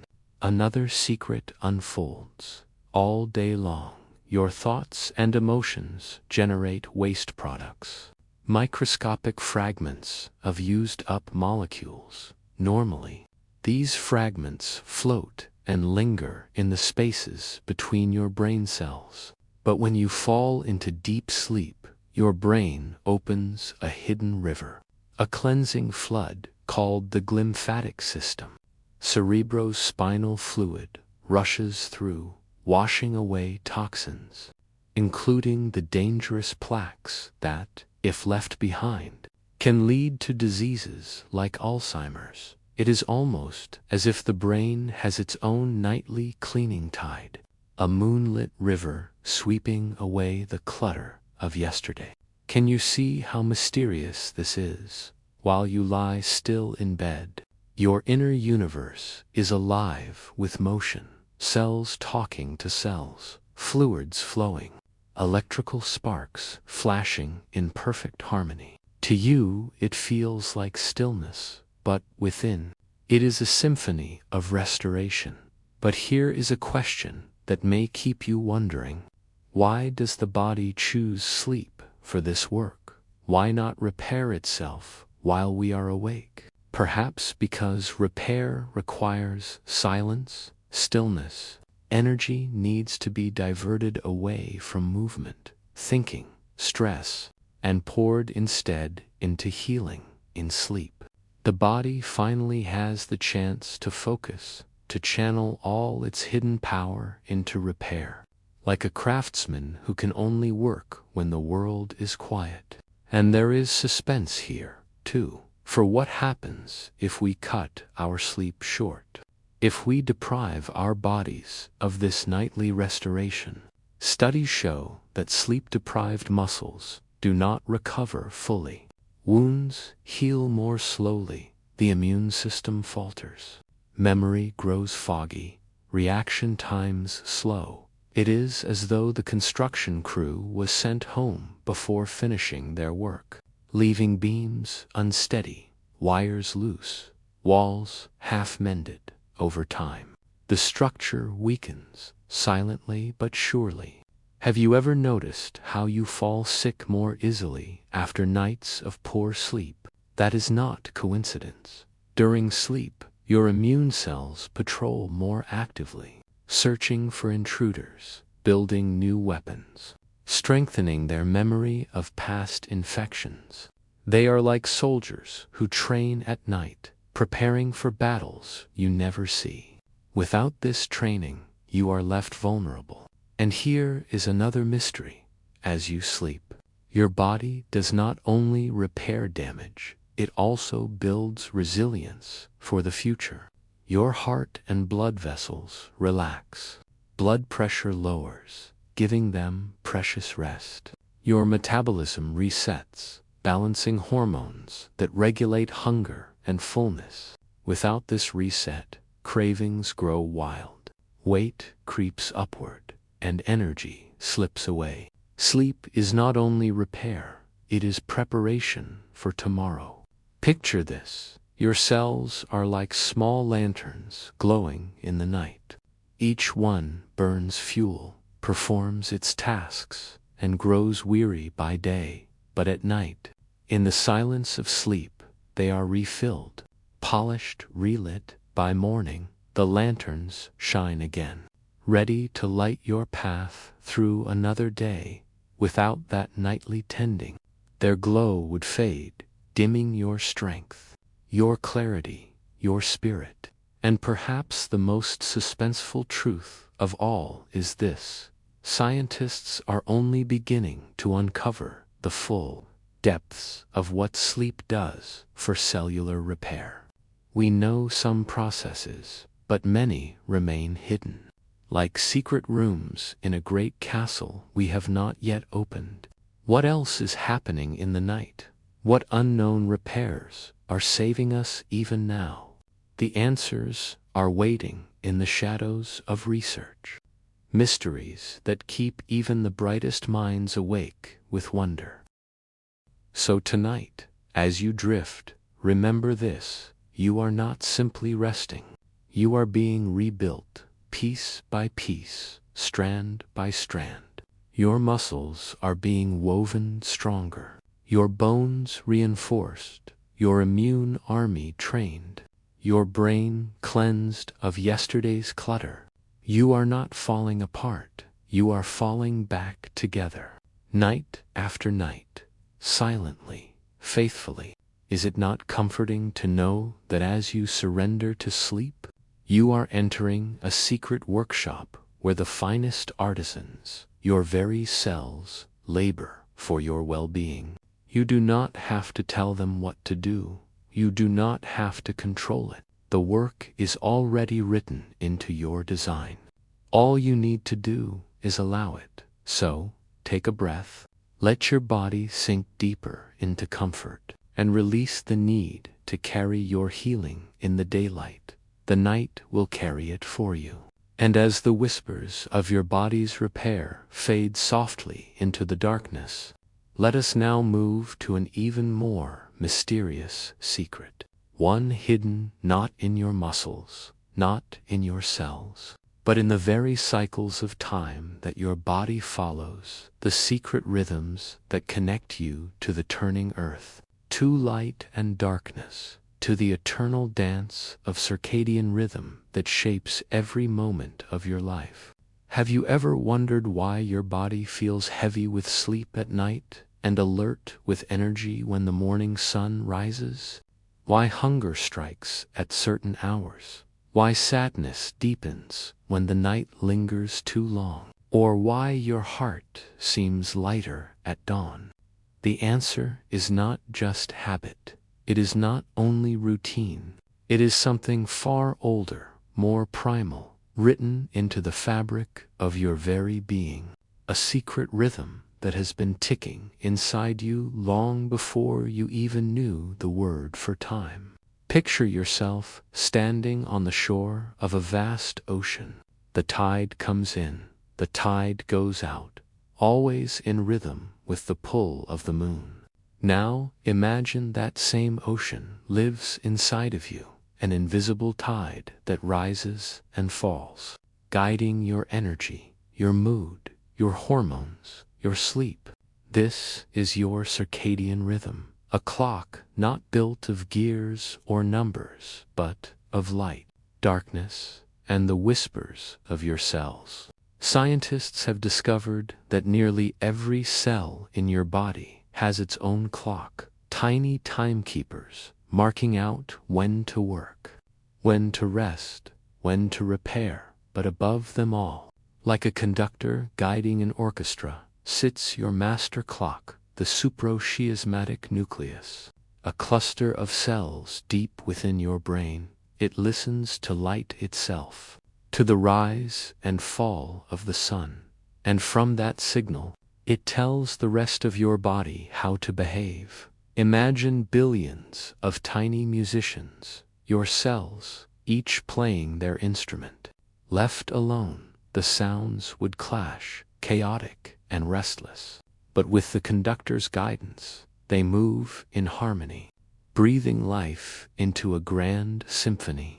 S1: another secret unfolds. All day long, your thoughts and emotions generate waste products, microscopic fragments of used-up molecules. Normally, these fragments float and linger in the spaces between your brain cells. But when you fall into deep sleep, your brain opens a hidden river, a cleansing flood called the glymphatic system. Cerebrospinal fluid rushes through, washing away toxins, including the dangerous plaques that, if left behind, can lead to diseases like Alzheimer's. It is almost as if the brain has its own nightly cleaning tide, a moonlit river sweeping away the clutter of yesterday. Can you see how mysterious this is? While you lie still in bed, your inner universe is alive with motion, cells talking to cells, fluids flowing, electrical sparks flashing in perfect harmony. To you, it feels like stillness, but within, it is a symphony of restoration. But here is a question that may keep you wondering. Why does the body choose sleep for this work? Why not repair itself while we are awake? Perhaps because repair requires silence, stillness. Energy needs to be diverted away from movement, thinking, stress, and poured instead into healing in sleep. The body finally has the chance to focus, to channel all its hidden power into repair, like a craftsman who can only work when the world is quiet. And there is suspense here, too, for what happens if we cut our sleep short, if we deprive our bodies of this nightly restoration. Studies show that sleep-deprived muscles do not recover fully. Wounds heal more slowly, the immune system falters, memory grows foggy, reaction times slow. It is as though the construction crew was sent home before finishing their work, leaving beams unsteady, wires loose, walls half-mended. Over time, the structure weakens, silently but surely. Have you ever noticed how you fall sick more easily after nights of poor sleep? That is not coincidence. During sleep, your immune cells patrol more actively, searching for intruders, building new weapons, strengthening their memory of past infections. They are like soldiers who train at night, preparing for battles you never see. Without this training, you are left vulnerable. And here is another mystery. As you sleep, Your body does not only repair damage, it also builds resilience for the future. Your heart and blood vessels relax. Blood pressure lowers, giving them precious rest. Your metabolism resets, balancing hormones that regulate hunger and fullness. Without this reset, cravings grow wild. Weight creeps upward, and energy slips away. Sleep is not only repair, it is preparation for tomorrow. Picture this. Your cells are like small lanterns glowing in the night. Each one burns fuel, performs its tasks, and grows weary by day, but at night, in the silence of sleep, they are refilled. Polished, relit, by morning, the lanterns shine again, ready to light your path through another day. Without that nightly tending, their glow would fade, dimming your strength, your clarity, your spirit. And perhaps the most suspenseful truth of all is this: scientists are only beginning to uncover the full depths of what sleep does for cellular repair. We know some processes, but many remain hidden. Like secret rooms in a great castle we have not yet opened. What else is happening in the night? What unknown repairs are saving us even now? The answers are waiting in the shadows of research. Mysteries that keep even the brightest minds awake with wonder. So tonight, as you drift, remember this: you are not simply resting. You are being rebuilt, piece by piece, strand by strand. Your muscles are being woven stronger, your bones reinforced, your immune army trained, your brain cleansed of yesterday's clutter. You are not falling apart, you are falling back together. Night after night, silently, faithfully. Is it not comforting to know that as you surrender to sleep, you are entering a secret workshop where the finest artisans, your very cells, labor for your well-being? You do not have to tell them what to do. You do not have to control it. The work is already written into your design. All you need to do is allow it. So, take a breath, let your body sink deeper into comfort, and release the need to carry your healing in the daylight. The night will carry it for you. And as the whispers of your body's repair fade softly into the darkness, let us now move to an even more mysterious secret. One hidden not in your muscles, not in your cells, but in the very cycles of time that your body follows, the secret rhythms that connect you to the turning earth, to light and darkness, to the eternal dance of circadian rhythm that shapes every moment of your life. Have you ever wondered why your body feels heavy with sleep at night and alert with energy when the morning sun rises? Why hunger strikes at certain hours? Why sadness deepens when the night lingers too long? Or why your heart seems lighter at dawn? The answer is not just habit. It is not only routine. It is something far older, more primal, written into the fabric of your very being. A secret rhythm that has been ticking inside you long before you even knew the word for time. Picture yourself standing on the shore of a vast ocean. The tide comes in, the tide goes out, always in rhythm with the pull of the moon. Now imagine that same ocean lives inside of you, an invisible tide that rises and falls, guiding your energy, your mood, your hormones, your sleep. This is your circadian rhythm, a clock not built of gears or numbers, but of light, darkness, and the whispers of your cells. Scientists have discovered that nearly every cell in your body has its own clock, tiny timekeepers marking out when to work, when to rest, when to repair. But above them all, like a conductor guiding an orchestra, sits your master clock, the suprachiasmatic nucleus, a cluster of cells deep within your brain. It listens to light itself, to the rise and fall of the sun, and from that signal, it tells the rest of your body how to behave. Imagine billions of tiny musicians, your cells, each playing their instrument. Left alone, the sounds would clash, chaotic and restless. But with the conductor's guidance, they move in harmony, breathing life into a grand symphony.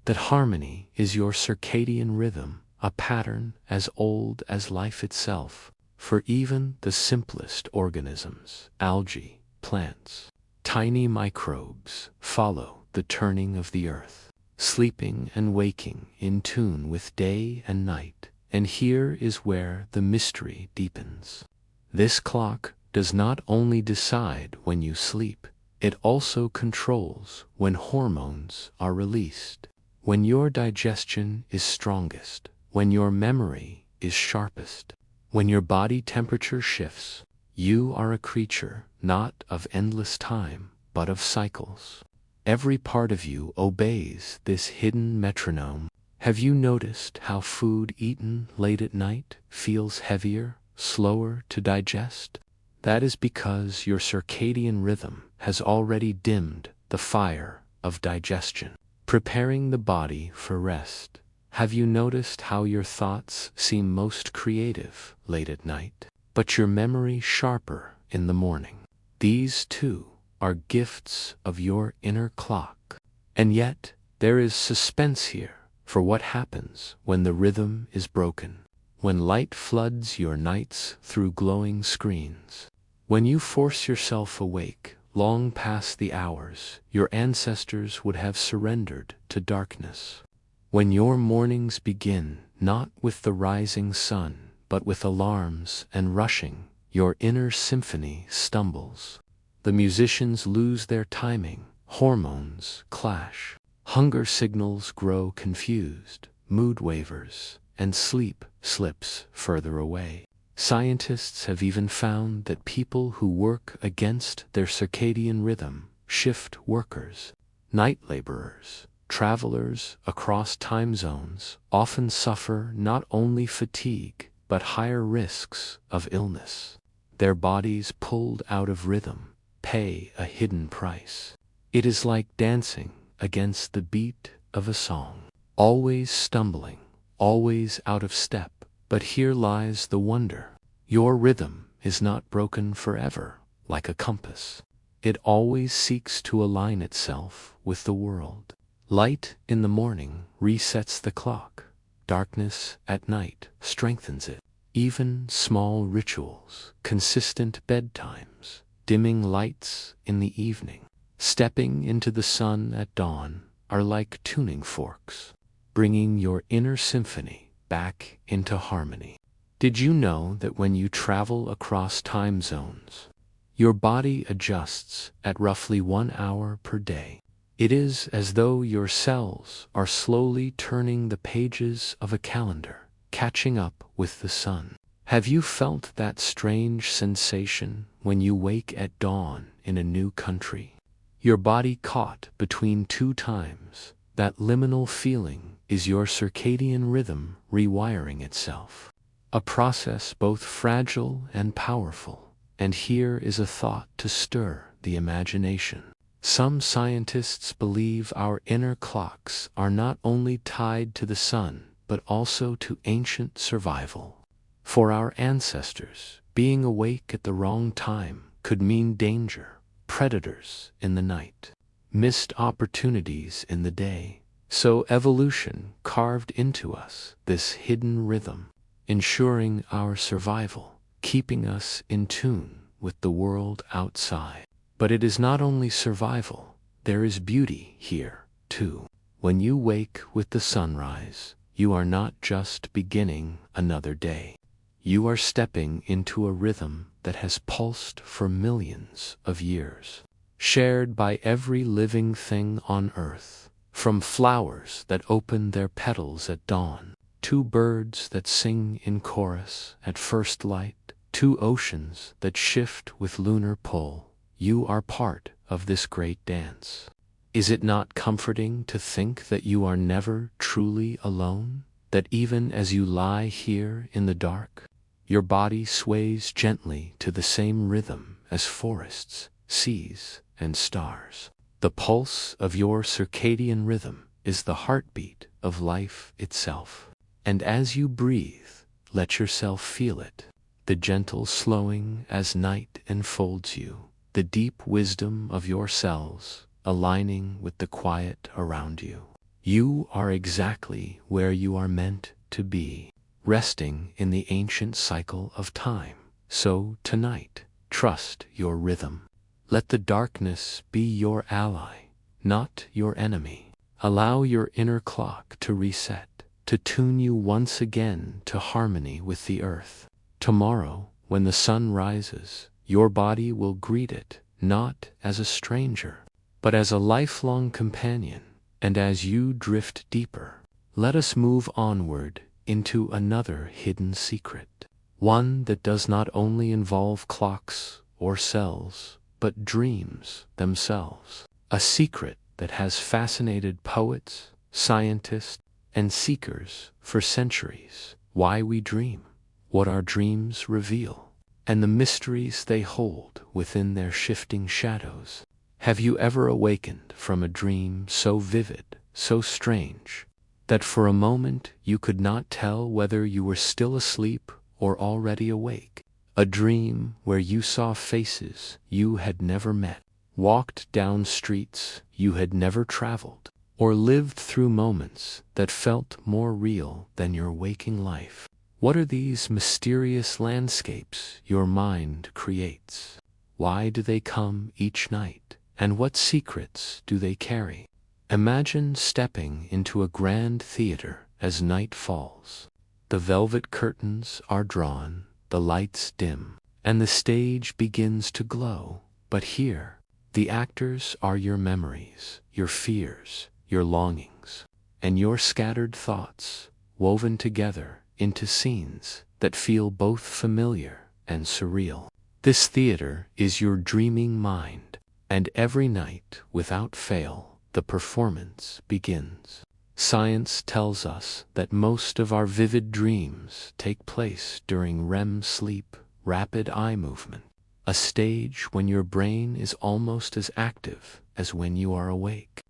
S1: That harmony is your circadian rhythm, a pattern as old as life itself. For even the simplest organisms, algae, plants, tiny microbes, follow the turning of the earth, sleeping and waking in tune with day and night. And here is where the mystery deepens. This clock does not only decide when you sleep, it also controls when hormones are released, when your digestion is strongest, when your memory is sharpest, when your body temperature shifts. You are a creature not of endless time, but of cycles. Every part of you obeys this hidden metronome. Have you noticed how food eaten late at night feels heavier, slower to digest? That is because your circadian rhythm has already dimmed the fire of digestion, preparing the body for rest. Have you noticed how your thoughts seem most creative late at night, but your memory sharper in the morning? These, too, are gifts of your inner clock. And yet, there is suspense here, for what happens when the rhythm is broken, when light floods your nights through glowing screens, when you force yourself awake long past the hours your ancestors would have surrendered to darkness, when your mornings begin not with the rising sun, but with alarms and rushing, your inner symphony stumbles. The musicians lose their timing, hormones clash, hunger signals grow confused, mood wavers, and sleep slips further away. Scientists have even found that people who work against their circadian rhythm, shift workers, night laborers, travelers across time zones, often suffer not only fatigue, but higher risks of illness. Their bodies pulled out of rhythm pay a hidden price. It is like dancing against the beat of a song, always stumbling, always out of step. But here lies the wonder. Your rhythm is not broken forever, like a compass. It always seeks to align itself with the world. Light in the morning resets the clock. Darkness at night strengthens it. Even small rituals, consistent bedtimes, dimming lights in the evening, stepping into the sun at dawn, are like tuning forks, bringing your inner symphony back into harmony. Did you know that when you travel across time zones, your body adjusts at roughly 1 hour per day? It is as though your cells are slowly turning the pages of a calendar, catching up with the sun. Have you felt that strange sensation when you wake at dawn in a new country? Your body caught between two times. That liminal feeling is your circadian rhythm rewiring itself. A process both fragile and powerful. And here is a thought to stir the imagination. Some scientists believe our inner clocks are not only tied to the sun, but also to ancient survival. For our ancestors, being awake at the wrong time could mean danger, predators in the night, missed opportunities in the day. So evolution carved into us this hidden rhythm, ensuring our survival, keeping us in tune with the world outside. But it is not only survival, there is beauty here, too. When you wake with the sunrise, you are not just beginning another day. You are stepping into a rhythm that has pulsed for millions of years, shared by every living thing on earth, from flowers that open their petals at dawn, to birds that sing in chorus at first light, two oceans that shift with lunar pull. You are part of this great dance. Is it not comforting to think that you are never truly alone? That even as you lie here in the dark, your body sways gently to the same rhythm as forests, seas, and stars. The pulse of your circadian rhythm is the heartbeat of life itself. And as you breathe, let yourself feel it. The gentle slowing as night enfolds you, the deep wisdom of your cells aligning with the quiet around you. You are exactly where you are meant to be, resting in the ancient cycle of time. So tonight, trust your rhythm. Let the darkness be your ally, not your enemy. Allow your inner clock to reset, to tune you once again to harmony with the earth. Tomorrow, when the sun rises, your body will greet it, not as a stranger, but as a lifelong companion. And as you drift deeper, let us move onward into another hidden secret. One that does not only involve clocks or cells, but dreams themselves. A secret that has fascinated poets, scientists, and seekers for centuries. Why we dream, what our dreams reveal, and the mysteries they hold within their shifting shadows. Have you ever awakened from a dream so vivid, so strange, that for a moment you could not tell whether you were still asleep or already awake? A dream where you saw faces you had never met, walked down streets you had never traveled, or lived through moments that felt more real than your waking life. What are these mysterious landscapes your mind creates? Why do they come each night? And what secrets do they carry? Imagine stepping into a grand theater as night falls. The velvet curtains are drawn, the lights dim, and the stage begins to glow. But here, the actors are your memories, your fears, your longings, and your scattered thoughts, woven together into scenes that feel both familiar and surreal. This theater is your dreaming mind. And every night, without fail, the performance begins. Science tells us that most of our vivid dreams take place during REM sleep, rapid eye movement, a stage when your brain is almost as active as when you are awake.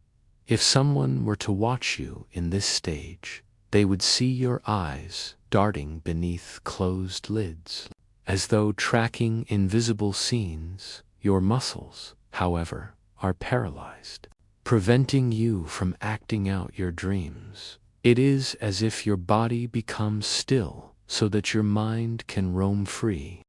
S1: If someone were to watch you in this stage, they would see your eyes darting beneath closed lids, as though tracking invisible scenes. Your muscles, however, are paralyzed, preventing you from acting out your dreams. It is as if your body becomes still so that your mind can roam free.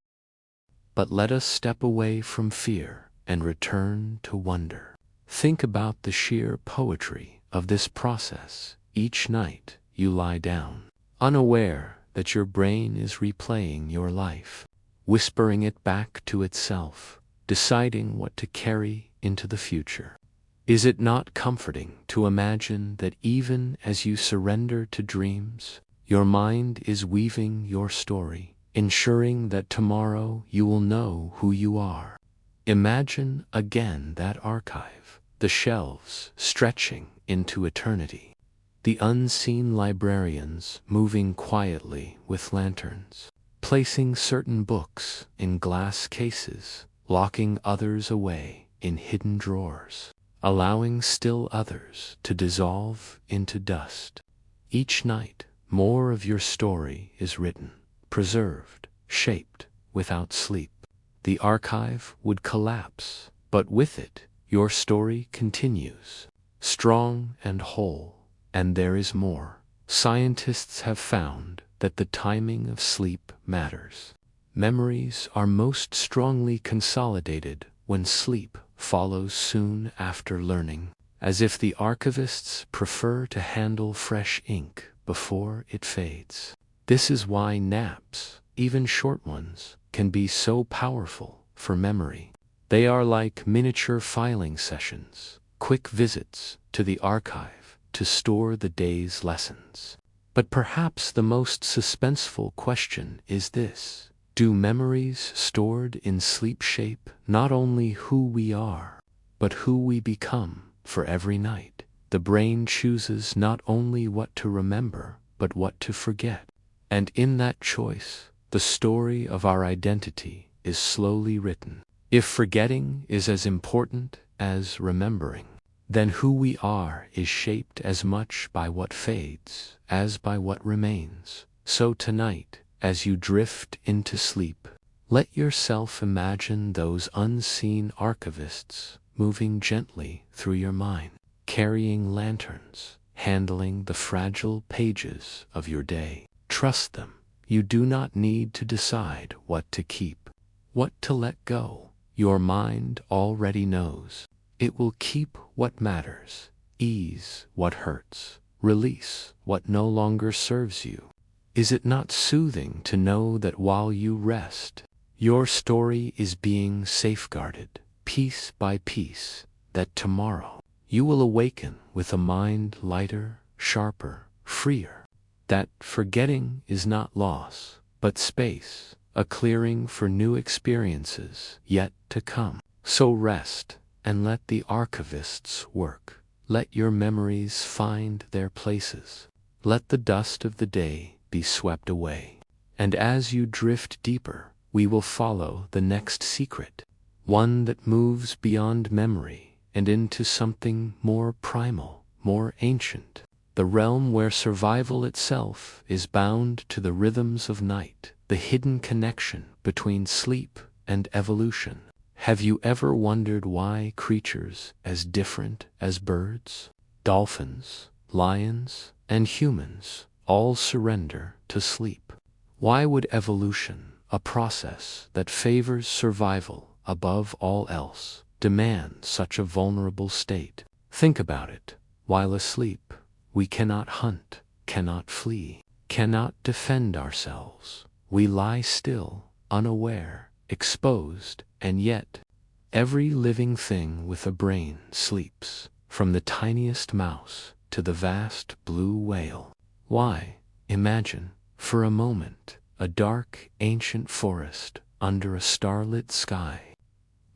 S1: But let us step away from fear and return to wonder. Think about the sheer poetry of this process. Each night you lie down, unaware that your brain is replaying your life, whispering it back to itself, deciding what to carry into the future. Is it not comforting to imagine that even as you surrender to dreams, your mind is weaving your story, ensuring that tomorrow you will know who you are? Imagine again that archive, the shelves stretching into eternity, the unseen librarians moving quietly with lanterns, placing certain books in glass cases, locking others away in hidden drawers, allowing still others to dissolve into dust. Each night, more of your story is written, preserved, shaped, without sleep. The archive would collapse, but with it, your story continues, strong and whole. And there is more. Scientists have found that the timing of sleep matters. Memories are most strongly consolidated when sleep follows soon after learning, as if the archivists prefer to handle fresh ink before it fades. This is why naps, even short ones, can be so powerful for memory. They are like miniature filing sessions, quick visits to the archive to store the day's lessons. But perhaps the most suspenseful question is this: Do memories stored in sleep shape not only who we are, but who we become for every night? The brain chooses not only what to remember, but what to forget. And in that choice, the story of our identity is slowly written. If forgetting is as important as remembering, then who we are is shaped as much by what fades as by what remains. So tonight, as you drift into sleep, let yourself imagine those unseen archivists moving gently through your mind, carrying lanterns, handling the fragile pages of your day. Trust them. You do not need to decide what to keep, what to let go. Your mind already knows. It will keep what matters, ease what hurts, release what no longer serves you. Is it not soothing to know that while you rest, your story is being safeguarded, piece by piece, that tomorrow you will awaken with a mind lighter, sharper, freer, that forgetting is not loss, but space, a clearing for new experiences yet to come. So rest and let the archivists work. Let your memories find their places. Let the dust of the day be swept away. And as you drift deeper, we will follow the next secret, one that moves beyond memory and into something more primal, more ancient, the realm where survival itself is bound to the rhythms of night, the hidden connection between sleep and evolution. Have you ever wondered why creatures as different as birds, dolphins, lions, and humans all surrender to sleep? Why would evolution, a process that favors survival above all else, demand such a vulnerable state? Think about it. While asleep, we cannot hunt, cannot flee, cannot defend ourselves. We lie still, unaware, exposed, and yet every living thing with a brain sleeps, from the tiniest mouse to the vast blue whale. Why? Imagine, for a moment, a dark, ancient forest under a starlit sky.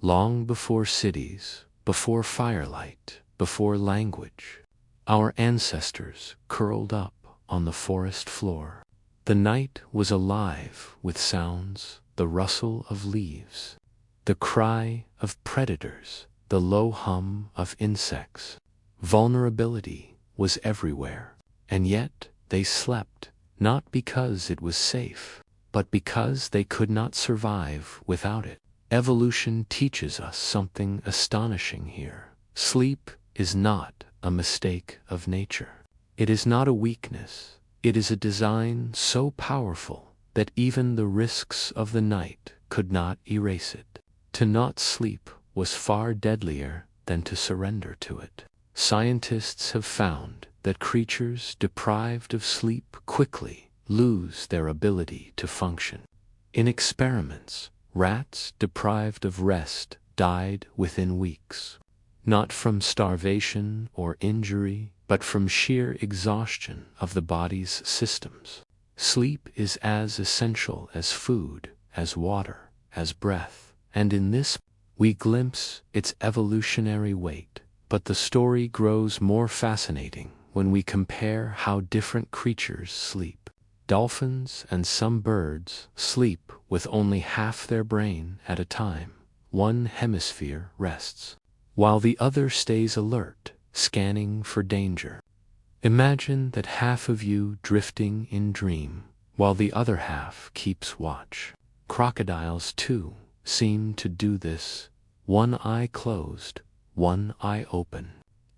S1: Long before cities, before firelight, before language, our ancestors curled up on the forest floor. The night was alive with sounds, the rustle of leaves, the cry of predators, the low hum of insects. Vulnerability was everywhere, and yet they slept, not because it was safe, but because they could not survive without it. Evolution teaches us something astonishing here. Sleep is not a mistake of nature. It is not a weakness. It is a design so powerful that even the risks of the night could not erase it. To not sleep was far deadlier than to surrender to it. Scientists have found that creatures deprived of sleep quickly lose their ability to function. In experiments, rats deprived of rest died within weeks, not from starvation or injury, but from sheer exhaustion of the body's systems. Sleep is as essential as food, as water, as breath, and in this we glimpse its evolutionary weight. But the story grows more fascinating when we compare how different creatures sleep. Dolphins and some birds sleep with only half their brain at a time. One hemisphere rests, while the other stays alert, scanning for danger. Imagine that half of you drifting in dream, while the other half keeps watch. Crocodiles, too, seem to do this, one eye closed, one eye open.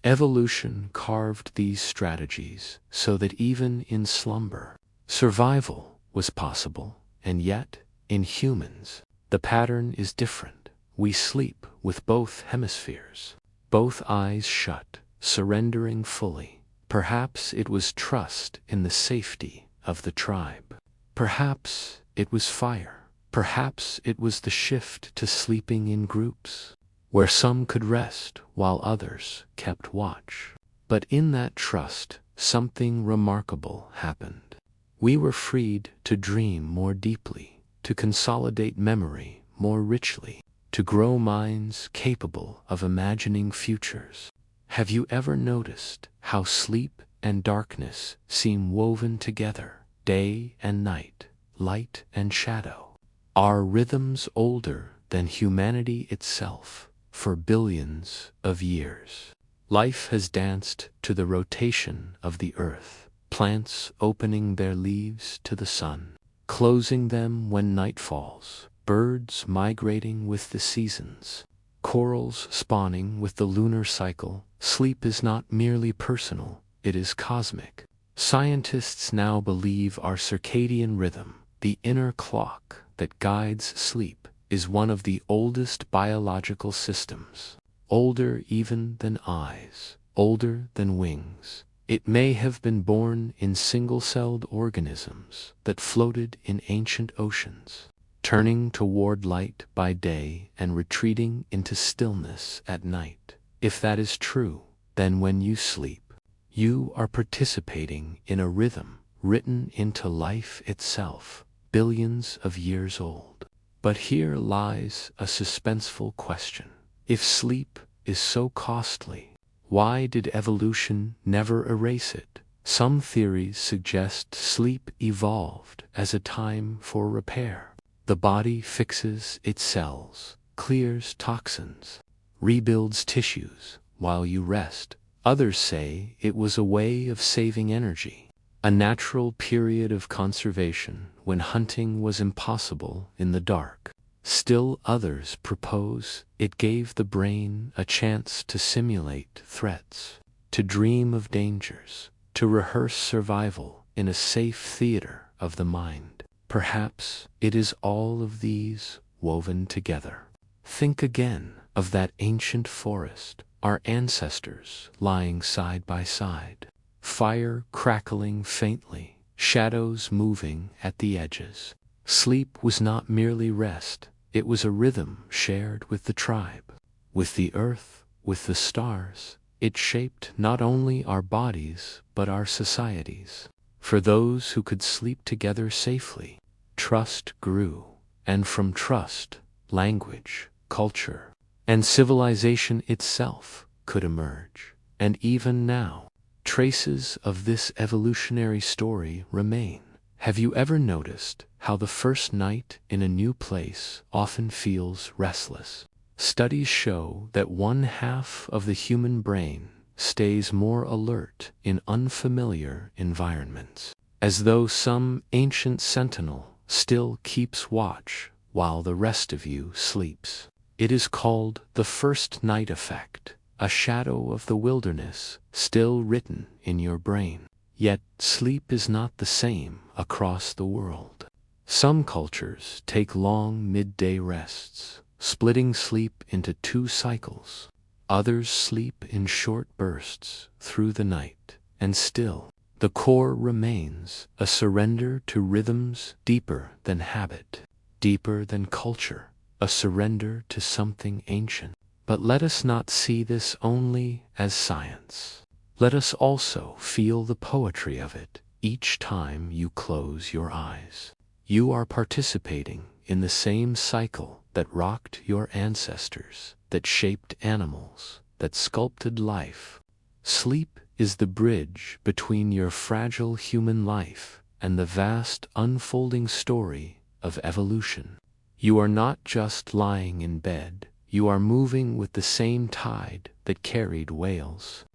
S1: Evolution carved these strategies so that even in slumber, survival was possible, and yet, in humans, the pattern is different. We sleep with both hemispheres, both eyes shut, surrendering fully. Perhaps it was trust in the safety of the tribe. Perhaps it was fire. Perhaps it was the shift to sleeping in groups, where some could rest while others kept watch. But in that trust, something remarkable happened. We were freed to dream more deeply, to consolidate memory more richly, to grow minds capable of imagining futures. Have you ever noticed how sleep and darkness seem woven together, day and night, light and shadow? Are rhythms older than humanity itself for billions of years? Life has danced to the rotation of the earth, plants opening their leaves to the sun, closing them when night falls, birds migrating with the seasons, corals spawning with the lunar cycle. Sleep is not merely personal, it is cosmic. Scientists now believe our circadian rhythm, the inner clock that guides sleep, is one of the oldest biological systems. Older even than eyes, older than wings. It may have been born in single-celled organisms that floated in ancient oceans, turning toward light by day and retreating into stillness at night. If that is true, then when you sleep, you are participating in a rhythm written into life itself, billions of years old. But here lies a suspenseful question. If sleep is so costly, why did evolution never erase it? Some theories suggest sleep evolved as a time for repair. The body fixes its cells, clears toxins, rebuilds tissues while you rest. Others say it was a way of saving energy, a natural period of conservation when hunting was impossible in the dark. Still others propose it gave the brain a chance to simulate threats, to dream of dangers, to rehearse survival in a safe theater of the mind. Perhaps it is all of these woven together. Think again of that ancient forest, our ancestors lying side by side, fire crackling faintly, shadows moving at the edges. Sleep was not merely rest. It was a rhythm shared with the tribe, with the earth, with the stars. It shaped not only our bodies, but our societies. For those who could sleep together safely, trust grew, and from trust, language, culture, and civilization itself could emerge. And even now, traces of this evolutionary story remain. Have you ever noticed how the first night in a new place often feels restless? Studies show that 1/2 of the human brain stays more alert in unfamiliar environments, as though some ancient sentinel still keeps watch while the rest of you sleeps. It is called the first night effect, a shadow of the wilderness still written in your brain. Yet sleep is not the same across the world. Some cultures take long midday rests, splitting sleep into 2 cycles. Others sleep in short bursts through the night, and still, the core remains a surrender to rhythms deeper than habit, deeper than culture, a surrender to something ancient. But let us not see this only as science. Let us also feel the poetry of it each time you close your eyes. You are participating in the same cycle that rocked your ancestors, that shaped animals, that sculpted life. Sleep is the bridge between your fragile human life and the vast unfolding story of evolution. You are not just lying in bed, you are moving with the same tide that carried whales,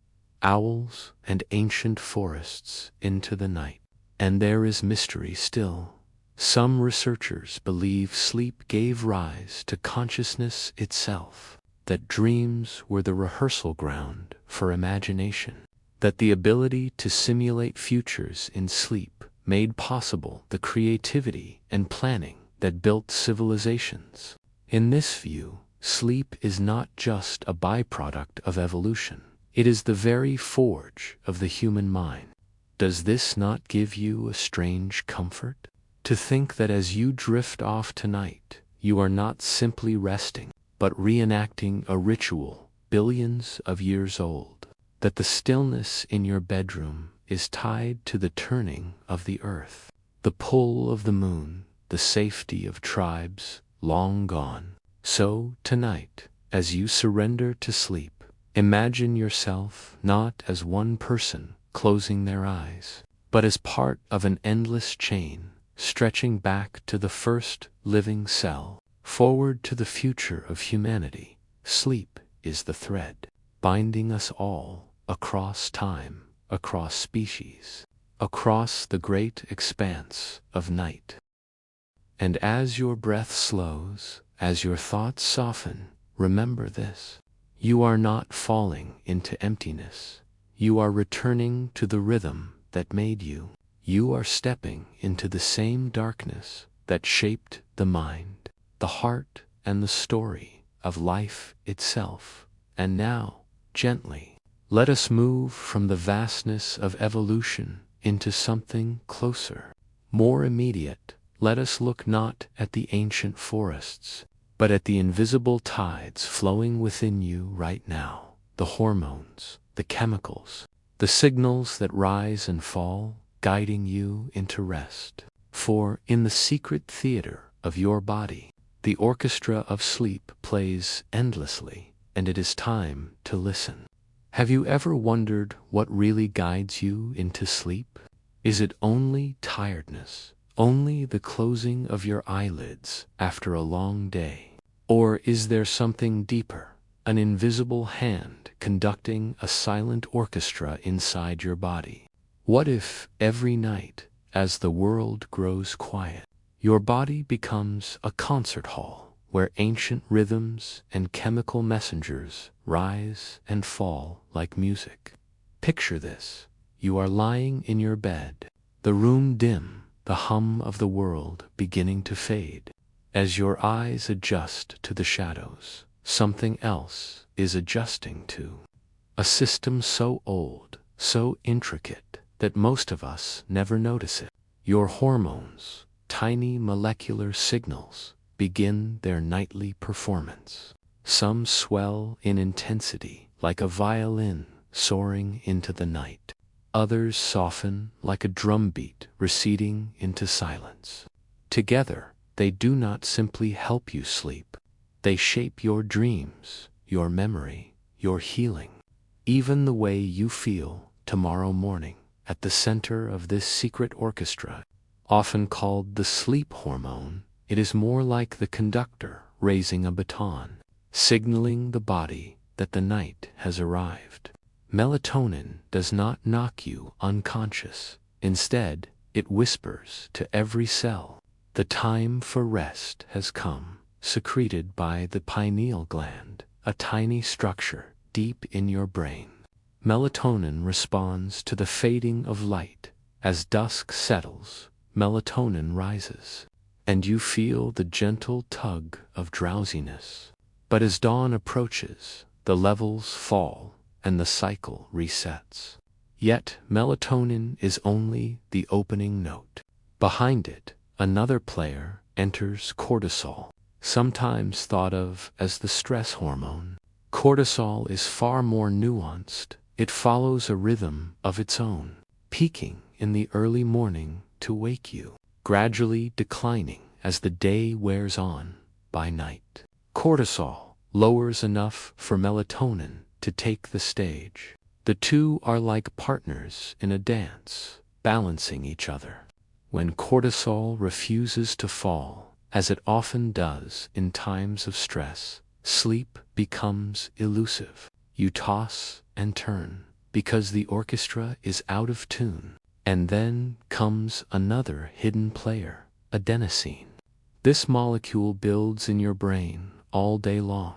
S1: owls, and ancient forests into the night. And there is mystery still. Some researchers believe sleep gave rise to consciousness itself, that dreams were the rehearsal ground for imagination, that the ability to simulate futures in sleep made possible the creativity and planning that built civilizations. In this view, sleep is not just a byproduct of evolution. It is the very forge of the human mind. Does this not give you a strange comfort? To think that as you drift off tonight, you are not simply resting, but reenacting a ritual billions of years old, that the stillness in your bedroom is tied to the turning of the earth, the pull of the moon, the safety of tribes long gone. So, tonight, as you surrender to sleep, imagine yourself not as one person closing their eyes, but as part of an endless chain stretching back to the first living cell, forward to the future of humanity. Sleep is the thread binding us all across time, across species, across the great expanse of night. And as your breath slows, as your thoughts soften, remember this: you are not falling into emptiness. You are returning to the rhythm that made you. You are stepping into the same darkness that shaped the mind, the heart, and the story of life itself. And now, gently, let us move from the vastness of evolution into something closer, more immediate. Let us look not at the ancient forests, but at the invisible tides flowing within you right now. The hormones, the chemicals, the signals that rise and fall, guiding you into rest. For in the secret theater of your body, the orchestra of sleep plays endlessly, and it is time to listen. Have you ever wondered what really guides you into sleep? Is it only tiredness? Only the closing of your eyelids after a long day? Or is there something deeper, an invisible hand conducting a silent orchestra inside your body? What if every night, as the world grows quiet, your body becomes a concert hall where ancient rhythms and chemical messengers rise and fall like music? Picture this: you are lying in your bed, the room dim, the hum of the world beginning to fade. As your eyes adjust to the shadows, something else is adjusting too. A system so old, so intricate, that most of us never notice it. Your hormones, tiny molecular signals, begin their nightly performance. Some swell in intensity like a violin soaring into the night. Others soften like a drumbeat receding into silence. Together, they do not simply help you sleep. They shape your dreams, your memory, your healing. Even the way you feel tomorrow morning at the center of this secret orchestra, often called the sleep hormone, it is more like the conductor raising a baton, signaling the body that the night has arrived. Melatonin does not knock you unconscious. Instead, it whispers to every cell, the time for rest has come, secreted by the pineal gland, a tiny structure deep in your brain. Melatonin responds to the fading of light. As dusk settles, melatonin rises, and you feel the gentle tug of drowsiness. But as dawn approaches, the levels fall, and the cycle resets. Yet melatonin is only the opening note. Behind it, another player enters: cortisol, sometimes thought of as the stress hormone. Cortisol is far more nuanced. It follows a rhythm of its own, peaking in the early morning to wake you, gradually declining as the day wears on. By night, cortisol lowers enough for melatonin to take the stage. The two are like partners in a dance, balancing each other. When cortisol refuses to fall, as it often does in times of stress, sleep becomes elusive. You toss and turn because the orchestra is out of tune. And then comes another hidden player, adenosine. This molecule builds in your brain all day long,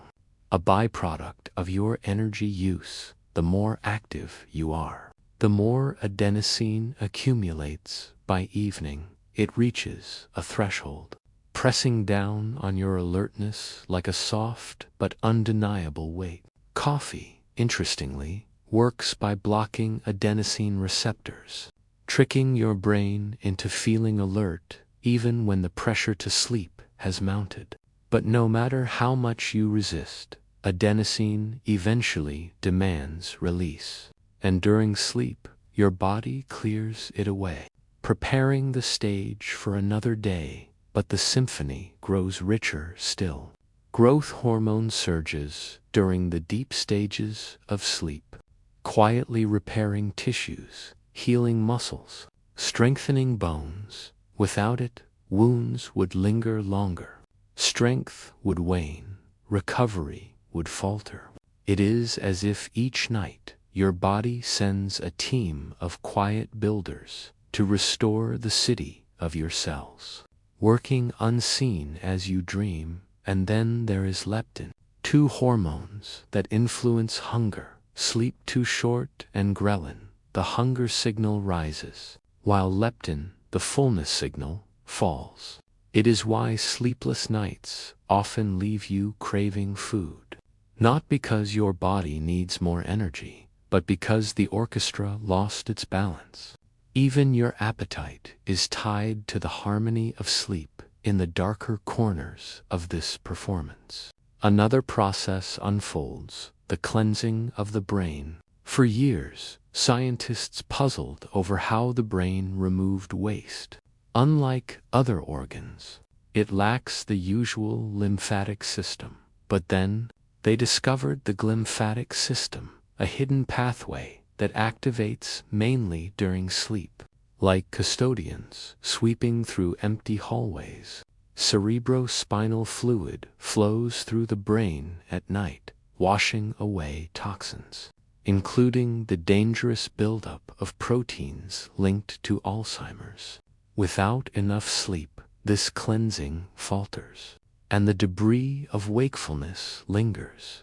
S1: a byproduct of your energy use. The more active you are, the more adenosine accumulates. By evening, it reaches a threshold, pressing down on your alertness like a soft but undeniable weight. Coffee, interestingly, works by blocking adenosine receptors, tricking your brain into feeling alert even when the pressure to sleep has mounted. But no matter how much you resist, adenosine eventually demands release. And during sleep, your body clears it away, preparing the stage for another day, but the symphony grows richer still. Growth hormone surges during the deep stages of sleep, quietly repairing tissues, healing muscles, strengthening bones. Without it, wounds would linger longer. Strength would wane, recovery would falter. It is as if each night your body sends a team of quiet builders to restore the city of your cells, working unseen as you dream. And then there is leptin, two hormones that influence hunger. Sleep too short and ghrelin, the hunger signal rises, while leptin, the fullness signal, falls. It is why sleepless nights often leave you craving food. Not because your body needs more energy, but because the orchestra lost its balance. Even your appetite is tied to the harmony of sleep in the darker corners of this performance. Another process unfolds, the cleansing of the brain. For years, scientists puzzled over how the brain removed waste. Unlike other organs, it lacks the usual lymphatic system. But then, they discovered the glymphatic system, a hidden pathway that activates mainly during sleep. Like custodians sweeping through empty hallways, cerebrospinal fluid flows through the brain at night, washing away toxins, including the dangerous buildup of proteins linked to Alzheimer's. Without enough sleep, this cleansing falters, and the debris of wakefulness lingers.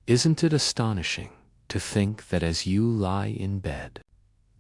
S1: Isn't it astonishing to think that as you lie in bed,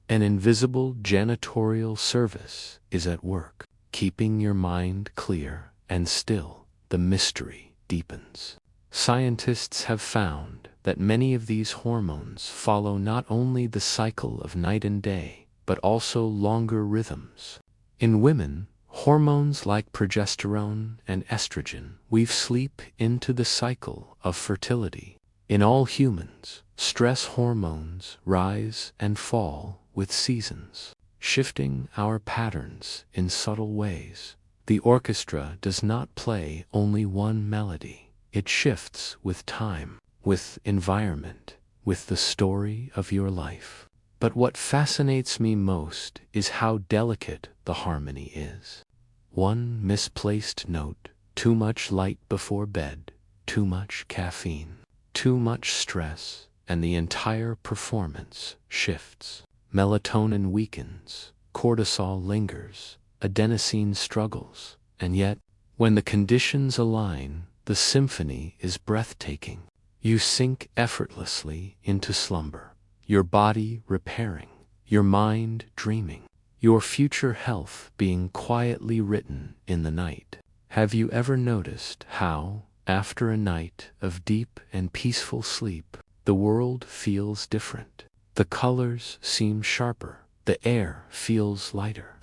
S1: an invisible janitorial service is at work, keeping your mind clear and still? The mystery deepens. Scientists have found that many of these hormones follow not only the cycle of night and day, but also longer rhythms. In women, hormones like progesterone and estrogen weave sleep into the cycle of fertility. In all humans, stress hormones rise and fall with seasons, shifting our patterns in subtle ways. The orchestra does not play only one melody. It shifts with time, with environment, with the story of your life. But what fascinates me most is how delicate the harmony is. One misplaced note, too much light before bed, too much caffeine, too much stress, and the entire performance shifts. Melatonin weakens, cortisol lingers, adenosine struggles, and yet, when the conditions align, the symphony is breathtaking. You sink effortlessly into slumber, your body repairing, your mind dreaming, your future health being quietly written in the night. Have you ever noticed how, after a night of deep and peaceful sleep, the world feels different? The colors seem sharper, the air feels lighter.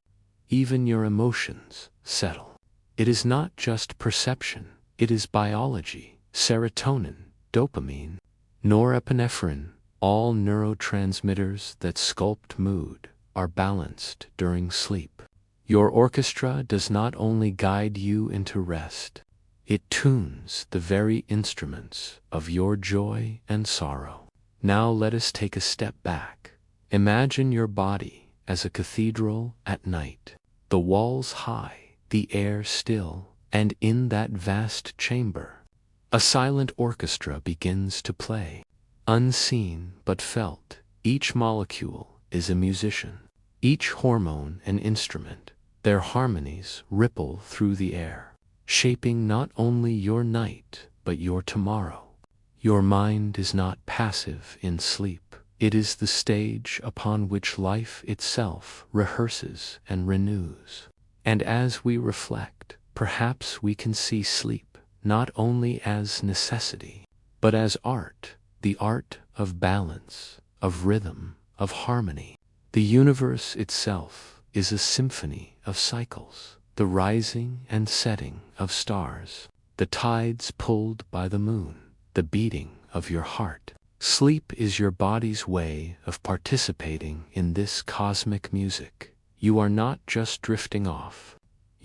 S1: Even your emotions settle. It is not just perception, it is biology. Serotonin, dopamine, norepinephrine, all neurotransmitters that sculpt mood, are balanced during sleep. Your orchestra does not only guide you into rest, it tunes the very instruments of your joy and sorrow. Now let us take a step back. Imagine your body as a cathedral at night, the walls high, the air still, and in that vast chamber, a silent orchestra begins to play. Unseen but felt, each molecule is a musician, each hormone an instrument. Their harmonies ripple through the air, shaping not only your night but your tomorrow. Your mind is not passive in sleep. It is the stage upon which life itself rehearses and renews. And as we reflect, perhaps we can see sleep not only as necessity, but as art, the art of balance, of rhythm, of harmony. The universe itself is a symphony of cycles, the rising and setting of stars, the tides pulled by the moon, the beating of your heart. Sleep is your body's way of participating in this cosmic music. You are not just drifting off.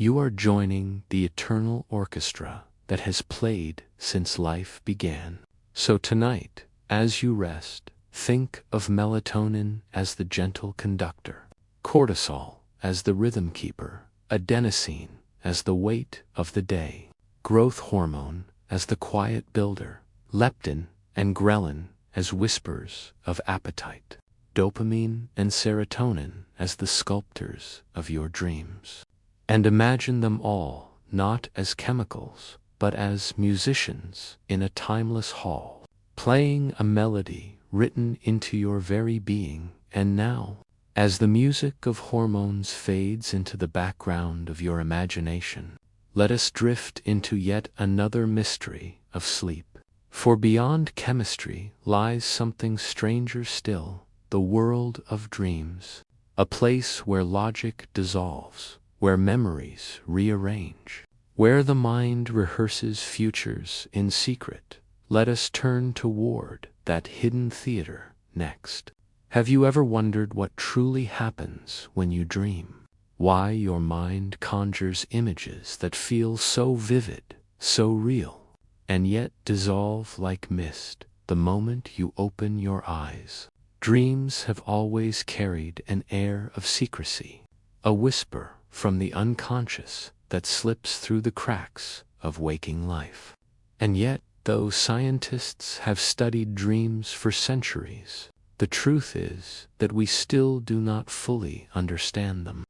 S1: You are joining the eternal orchestra that has played since life began. So tonight, as you rest, think of melatonin as the gentle conductor, cortisol as the rhythm keeper, adenosine as the weight of the day, growth hormone as the quiet builder, leptin and ghrelin as whispers of appetite, dopamine and serotonin as the sculptors of your dreams. And imagine them all not as chemicals, but as musicians in a timeless hall, playing a melody written into your very being. And now, as the music of hormones fades into the background of your imagination, let us drift into yet another mystery of sleep. For beyond chemistry lies something stranger still, the world of dreams, a place where logic dissolves, where memories rearrange, where the mind rehearses futures in secret. Let us turn toward that hidden theater next. Have you ever wondered what truly happens when you dream? Why your mind conjures images that feel so vivid, so real, and yet dissolve like mist the moment you open your eyes? Dreams have always carried an air of secrecy, a whisper from the unconscious that slips through the cracks of waking life. And yet, though scientists have studied dreams for centuries, the truth is that we still do not fully understand them.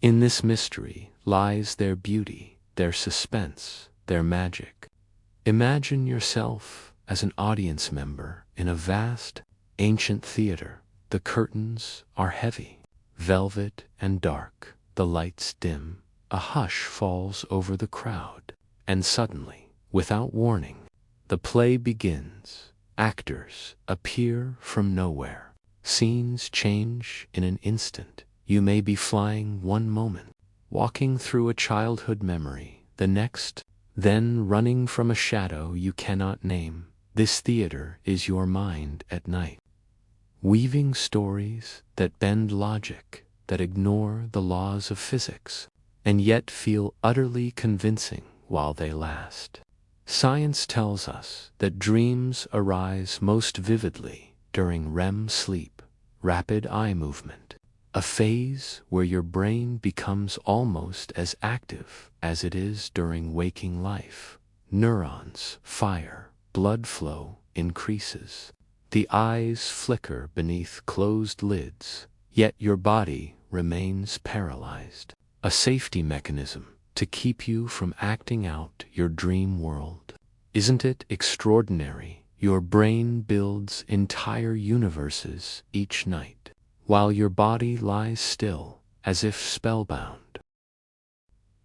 S1: In this mystery lies their beauty, their suspense, their magic. Imagine yourself as an audience member in a vast, ancient theater. The curtains are heavy, velvet and dark, the lights dim, a hush falls over the crowd, and suddenly, without warning, the play begins. Actors appear from nowhere. Scenes change in an instant. You may be flying one moment, walking through a childhood memory the next, then running from a shadow you cannot name. This theater is your mind at night, weaving stories that bend logic, that ignore the laws of physics, and yet feel utterly convincing while they last. Science tells us that dreams arise most vividly during REM sleep, rapid eye movement, a phase where your brain becomes almost as active as it is during waking life. Neurons fire, blood flow increases, the eyes flicker beneath closed lids, yet your body remains paralyzed, a safety mechanism to keep you from acting out your dream world. Isn't it extraordinary? Your brain builds entire universes each night, while your body lies still, as if spellbound.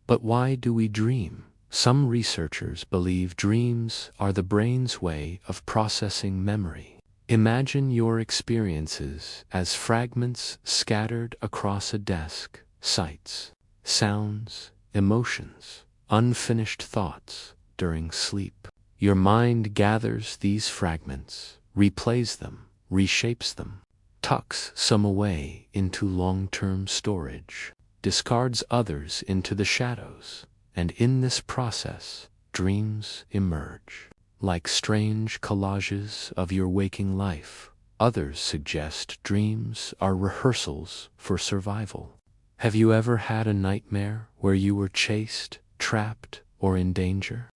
S1: But why do we dream? Some researchers believe dreams are the brain's way of processing memory. Imagine your experiences as fragments scattered across a desk, sights, sounds, emotions, unfinished thoughts during sleep. Your mind gathers these fragments, replays them, reshapes them, tucks some away into long-term storage, discards others into the shadows, and in this process, dreams emerge. Like strange collages of your waking life, others suggest dreams are rehearsals for survival. Have you ever had a nightmare where you were chased, trapped, or in danger?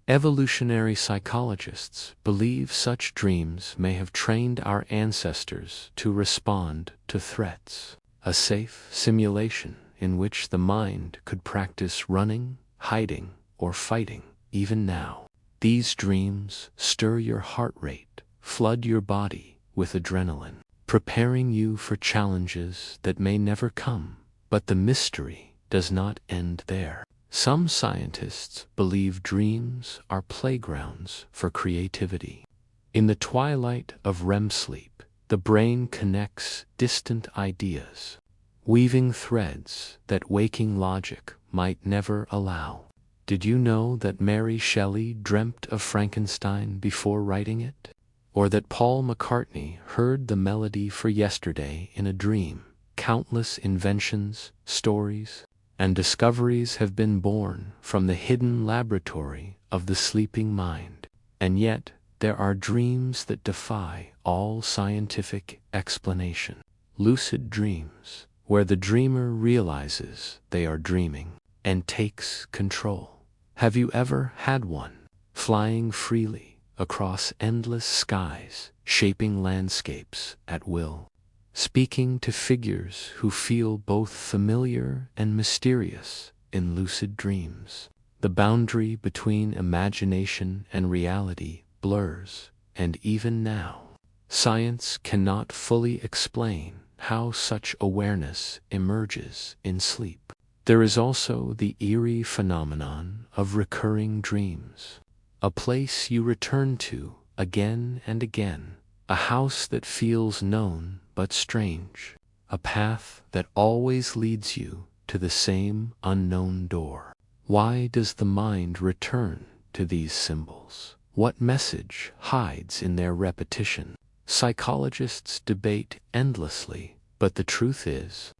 S1: Evolutionary psychologists believe such dreams may have trained our ancestors to respond to threats, a safe simulation in which the mind could practice running, hiding, or fighting. Even now, these dreams stir your heart rate, flood your body with adrenaline, preparing you for challenges that may never come. But the mystery does not end there. Some scientists believe dreams are playgrounds for creativity. In the twilight of REM sleep, the brain connects distant ideas, weaving threads that waking logic might never allow. Did you know that Mary Shelley dreamt of Frankenstein before writing it? Or that Paul McCartney heard the melody for Yesterday in a dream? Countless inventions, stories, and discoveries have been born from the hidden laboratory of the sleeping mind. And yet, there are dreams that defy all scientific explanation. Lucid dreams, where the dreamer realizes they are dreaming and takes control. Have you ever had one? Flying freely across endless skies, shaping landscapes at will, speaking to figures who feel both familiar and mysterious in lucid dreams. The boundary between imagination and reality blurs, and even now, science cannot fully explain how such awareness emerges in sleep. There is also the eerie phenomenon of recurring dreams, a place you return to again and again, a house that feels known but strange, a path that always leads you to the same unknown door. Why does the mind return to these symbols? What message hides in their repetition? Psychologists debate endlessly, but the truth is,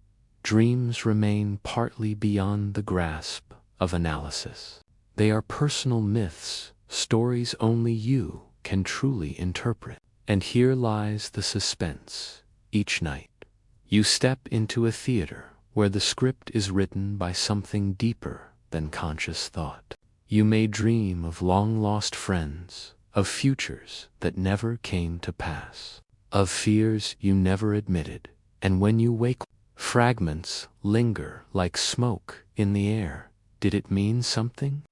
S1: dreams remain partly beyond the grasp of analysis. They are personal myths, stories only you can truly interpret. And here lies the suspense. Each night, you step into a theater where the script is written by something deeper than conscious thought. You may dream of long-lost friends, of futures that never came to pass, of fears you never admitted, and when you wake, fragments linger like smoke in the air. Did it mean something?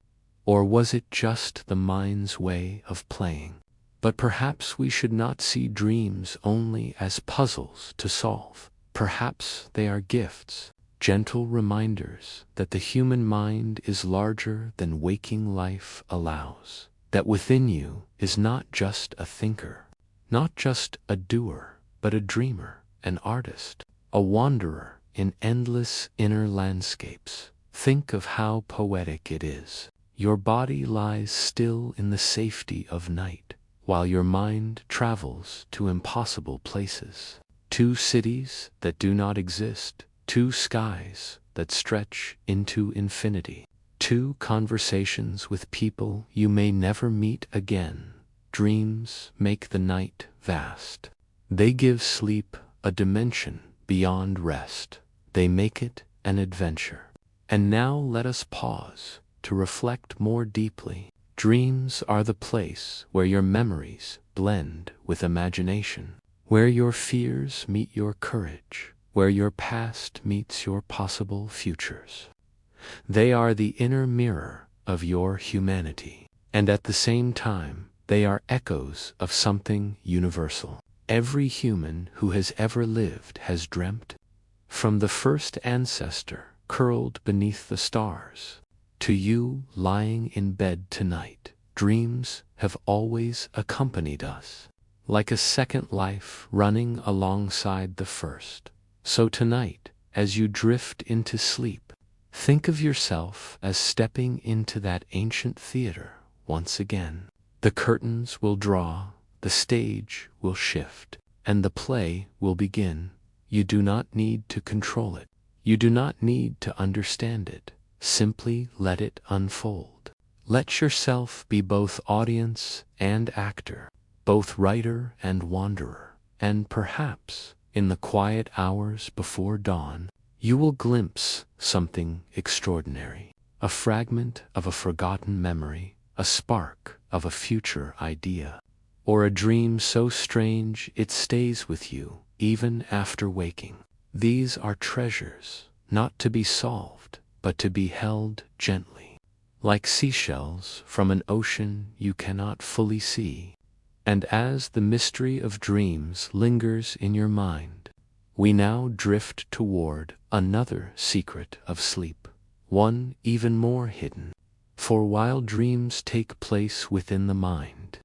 S1: Or was it just the mind's way of playing? But perhaps we should not see dreams only as puzzles to solve. Perhaps they are gifts, gentle reminders that the human mind is larger than waking life allows, that within you is not just a thinker, not just a doer, but a dreamer, an artist, a wanderer in endless inner landscapes. Think of how poetic it is. Your body lies still in the safety of night, while your mind travels to impossible places. Two cities that do not exist, two skies that stretch into infinity, two conversations with people you may never meet again. Dreams make the night vast. They give sleep a dimension beyond rest. They make it an adventure. And now let us pause to reflect more deeply. Dreams are the place where your memories blend with imagination, where your fears meet your courage, where your past meets your possible futures. They are the inner mirror of your humanity, and at the same time, they are echoes of something universal. Every human who has ever lived has dreamt, from the first ancestor curled beneath the stars, to you lying in bed tonight. Dreams have always accompanied us, like a second life running alongside the first. So tonight, as you drift into sleep, think of yourself as stepping into that ancient theater once again. The curtains will draw, the stage will shift, and the play will begin. You do not need to control it. You do not need to understand it. Simply let it unfold. Let yourself be both audience and actor, both writer and wanderer, and perhaps, in the quiet hours before dawn, you will glimpse something extraordinary, a fragment of a forgotten memory, a spark of a future idea, or a dream so strange it stays with you even after waking. These are treasures, not to be solved, but to be held gently, like seashells from an ocean you cannot fully see. And as the mystery of dreams lingers in your mind, we now drift toward another secret of sleep, one even more hidden. For while dreams take place within the mind,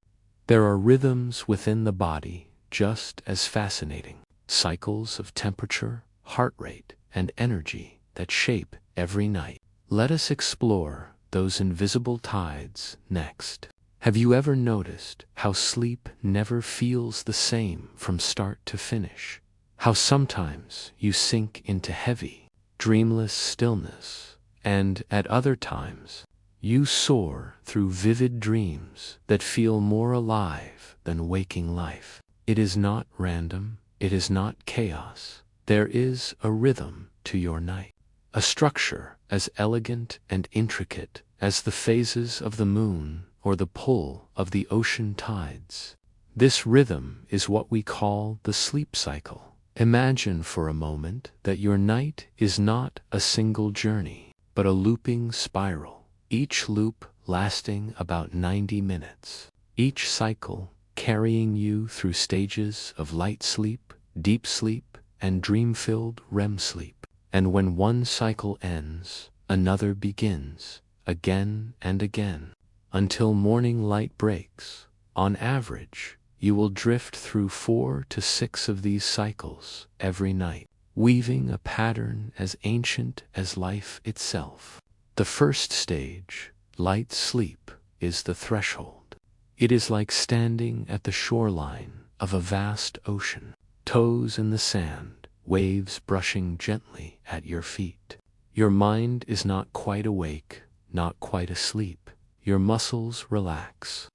S1: there are rhythms within the body just as fascinating, cycles of temperature, heart rate, and energy that shape every night. Let us explore those invisible tides next. Have you ever noticed how sleep never feels the same from start to finish? How sometimes you sink into heavy, dreamless stillness, and at other times, you soar through vivid dreams that feel more alive than waking life. It is not random, it is not chaos. There is a rhythm to your night, a structure as elegant and intricate as the phases of the moon or the pull of the ocean tides. This rhythm is what we call the sleep cycle. Imagine for a moment that your night is not a single journey, but a looping spiral, each loop lasting about 90 minutes, each cycle carrying you through stages of light sleep, deep sleep, and dream-filled REM sleep. And when one cycle ends, another begins, again and again, until morning light breaks. On average, you will drift through 4 to 6 of these cycles every night, weaving a pattern as ancient as life itself. The first stage, light sleep, is the threshold. It is like standing at the shoreline of a vast ocean, toes in the sand, waves brushing gently at your feet. Your mind is not quite awake, not quite asleep. Your muscles relax.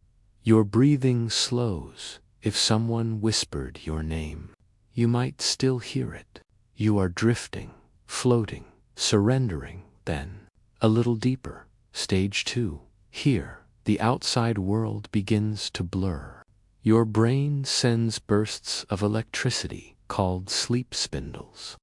S1: Your breathing slows. If someone whispered your name, you might still hear it. You are drifting, floating, surrendering. Then, a little deeper, stage 2. Here, the outside world begins to blur. Your brain sends bursts of electricity called sleep spindles,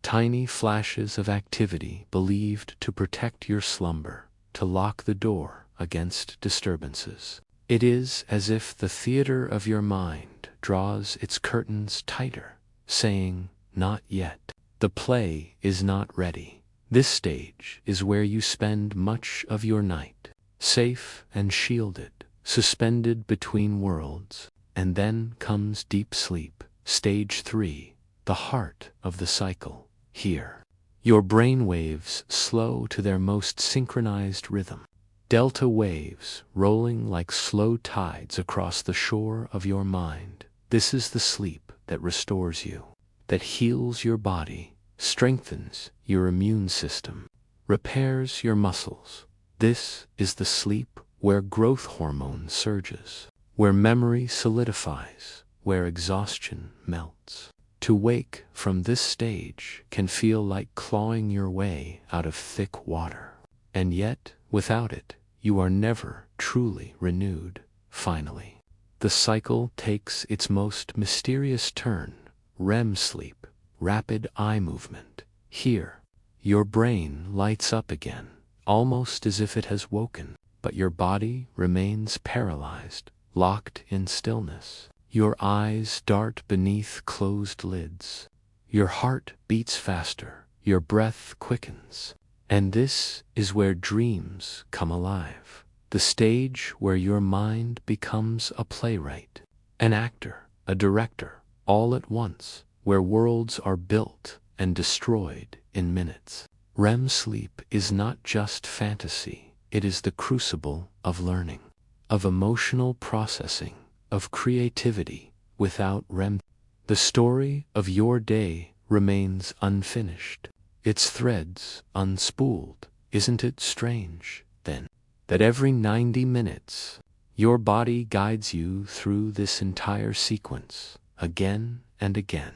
S1: tiny flashes of activity believed to protect your slumber, to lock the door against disturbances. It is as if the theater of your mind draws its curtains tighter, saying, "Not yet. The play is not ready." This stage is where you spend much of your night, safe and shielded, suspended between worlds. And then comes deep sleep, stage 3, the heart of the cycle. Here, your brain waves slow to their most synchronized rhythm. Delta waves rolling like slow tides across the shore of your mind. This is the sleep that restores you, that heals your body, strengthens your immune system, repairs your muscles. This is the sleep where growth hormone surges, where memory solidifies, where exhaustion melts. To wake from this stage can feel like clawing your way out of thick water. And yet, without it, you are never truly renewed. Finally, the cycle takes its most mysterious turn, REM sleep, rapid eye movement. Here, your brain lights up again, almost as if it has woken, but your body remains paralyzed, locked in stillness. Your eyes dart beneath closed lids. Your heart beats faster, your breath quickens. And this is where dreams come alive, the stage where your mind becomes a playwright, an actor, a director, all at once, where worlds are built and destroyed in minutes. REM sleep is not just fantasy, it is the crucible of learning, of emotional processing, of creativity. Without REM, the story of your day remains unfinished, its threads unspooled. Isn't it strange, then, that every 90 minutes, your body guides you through this entire sequence, again and again,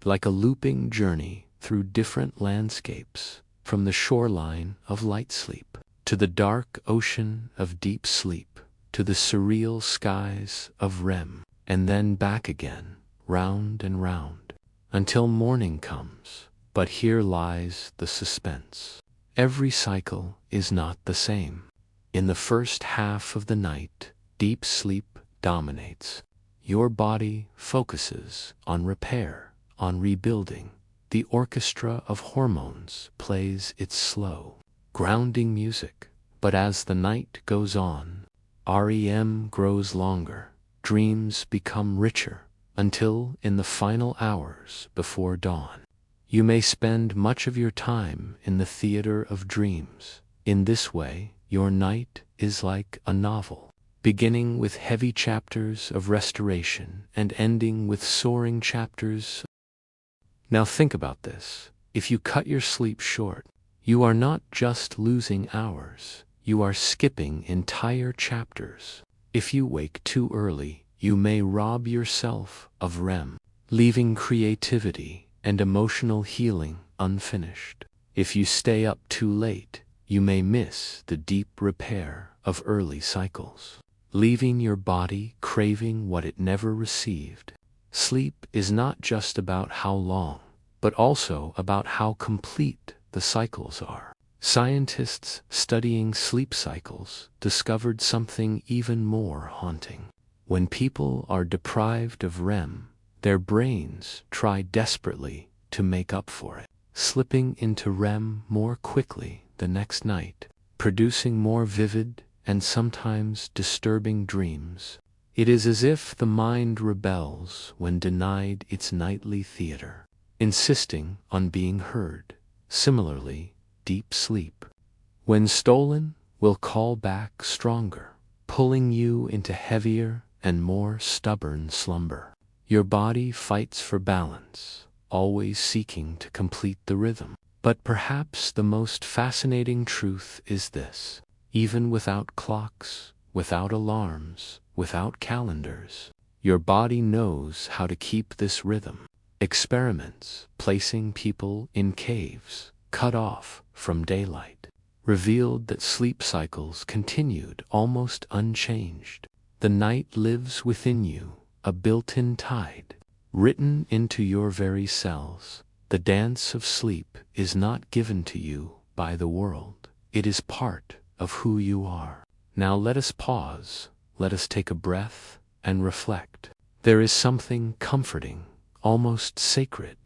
S1: like a looping journey through different landscapes, from the shoreline of light sleep, to the dark ocean of deep sleep, to the surreal skies of REM, and then back again, round and round, until morning comes. But here lies the suspense. Every cycle is not the same. In the first half of the night, deep sleep dominates. Your body focuses on repair, on rebuilding. The orchestra of hormones plays its slow, grounding music. But as the night goes on, REM grows longer, dreams become richer, until in the final hours before dawn, you may spend much of your time in the theater of dreams. In this way, your night is like a novel, beginning with heavy chapters of restoration and ending with soaring chapters. Now think about this. If you cut your sleep short, you are not just losing hours, you are skipping entire chapters. If you wake too early, you may rob yourself of REM, leaving creativity and emotional healing unfinished. If you stay up too late, you may miss the deep repair of early cycles, leaving your body craving what it never received. Sleep is not just about how long, but also about how complete the cycles are. Scientists studying sleep cycles discovered something even more haunting. When people are deprived of REM, their brains try desperately to make up for it, slipping into REM more quickly the next night, producing more vivid and sometimes disturbing dreams. It is as if the mind rebels when denied its nightly theater, insisting on being heard. Similarly, deep sleep, when stolen, will call back stronger, pulling you into heavier and more stubborn slumber. Your body fights for balance, always seeking to complete the rhythm. But perhaps the most fascinating truth is this: even without clocks, without alarms, without calendars, your body knows how to keep this rhythm. Experiments placing people in caves, cut off from daylight, revealed that sleep cycles continued almost unchanged. The night lives within you, a built-in tide, written into your very cells. The dance of sleep is not given to you by the world. It is part of who you are. Now let us pause, let us take a breath and reflect. There is something comforting, almost sacred,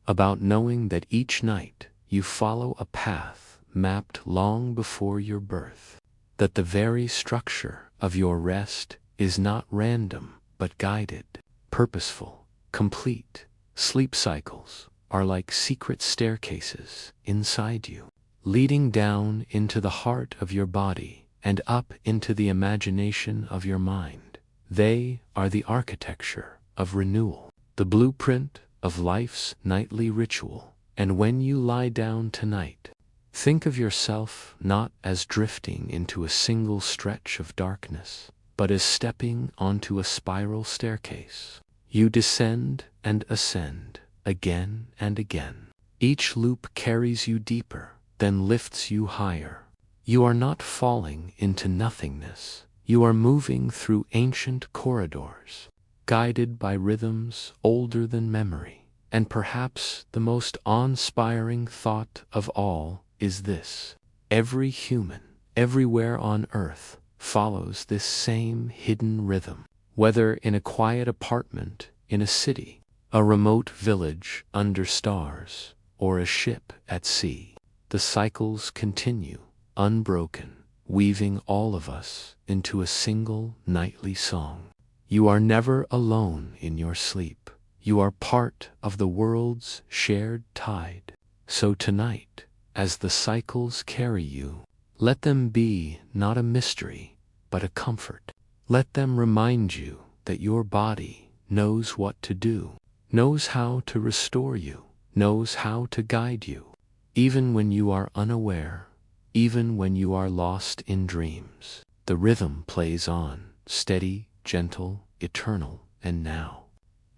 S1: about knowing that each night you follow a path mapped long before your birth, that the very structure of your rest is not random but guided, purposeful, complete. Sleep cycles are like secret staircases inside you, leading down into the heart of your body and up into the imagination of your mind. They are the architecture of renewal, the blueprint of life's nightly ritual. And when you lie down tonight, think of yourself not as drifting into a single stretch of darkness, but as stepping onto a spiral staircase. You descend and ascend, again and again. Each loop carries you deeper, then lifts you higher. You are not falling into nothingness. You are moving through ancient corridors, guided by rhythms older than memory. And perhaps the most awe-inspiring thought of all is this: every human, everywhere on earth, follows this same hidden rhythm. Whether in a quiet apartment in a city, a remote village under stars, or a ship at sea, the cycles continue, unbroken, weaving all of us into a single nightly song. You are never alone in your sleep. You are part of the world's shared tide. So tonight, as the cycles carry you, let them be not a mystery, but a comfort. Let them remind you that your body knows what to do, knows how to restore you, knows how to guide you, even when you are unaware, even when you are lost in dreams. The rhythm plays on, steady, gentle, eternal, and now,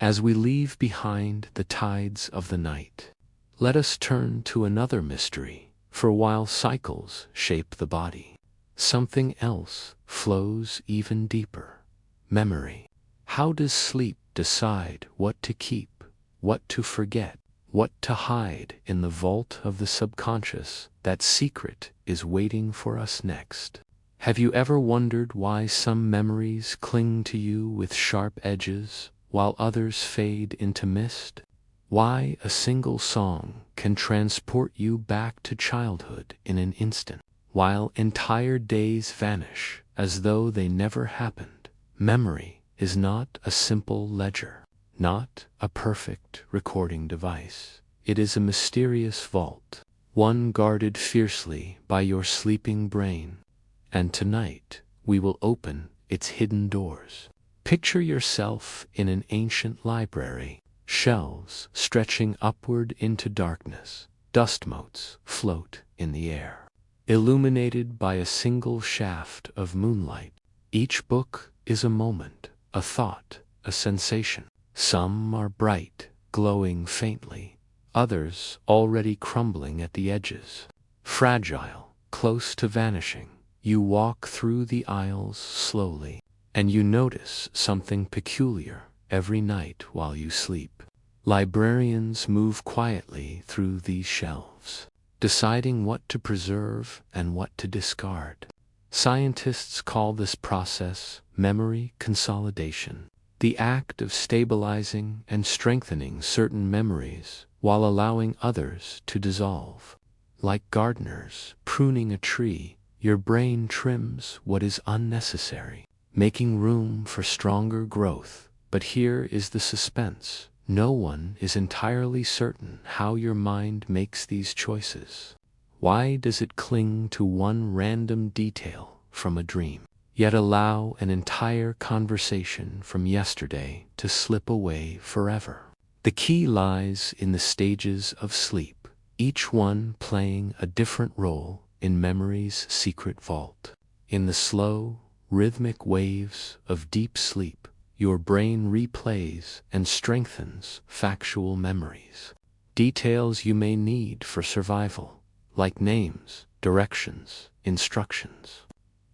S1: as we leave behind the tides of the night, let us turn to another mystery, for while cycles shape the body, something else flows even deeper: memory. How does sleep decide what to keep, what to forget, what to hide in the vault of the subconscious? That secret is waiting for us next. Have you ever wondered why some memories cling to you with sharp edges, while others fade into mist? Why a single song can transport you back to childhood in an instant, while entire days vanish as though they never happened? Memory is not a simple ledger, not a perfect recording device. It is a mysterious vault, one guarded fiercely by your sleeping brain. And tonight, we will open its hidden doors. Picture yourself in an ancient library, shelves stretching upward into darkness, dust motes float in the air, illuminated by a single shaft of moonlight. Each book is a moment, a thought, a sensation. Some are bright, glowing faintly, others already crumbling at the edges. Fragile, close to vanishing, you walk through the aisles slowly, and you notice something peculiar every night while you sleep. Librarians move quietly through these shelves, deciding what to preserve and what to discard. Scientists call this process memory consolidation, the act of stabilizing and strengthening certain memories while allowing others to dissolve. Like gardeners pruning a tree, your brain trims what is unnecessary, making room for stronger growth. But here is the suspense. No one is entirely certain how your mind makes these choices. Why does it cling to one random detail from a dream, yet allow an entire conversation from yesterday to slip away forever? The key lies in the stages of sleep, each one playing a different role in memory's secret vault. In the slow, rhythmic waves of deep sleep, your brain replays and strengthens factual memories, details you may need for survival, like names, directions, instructions.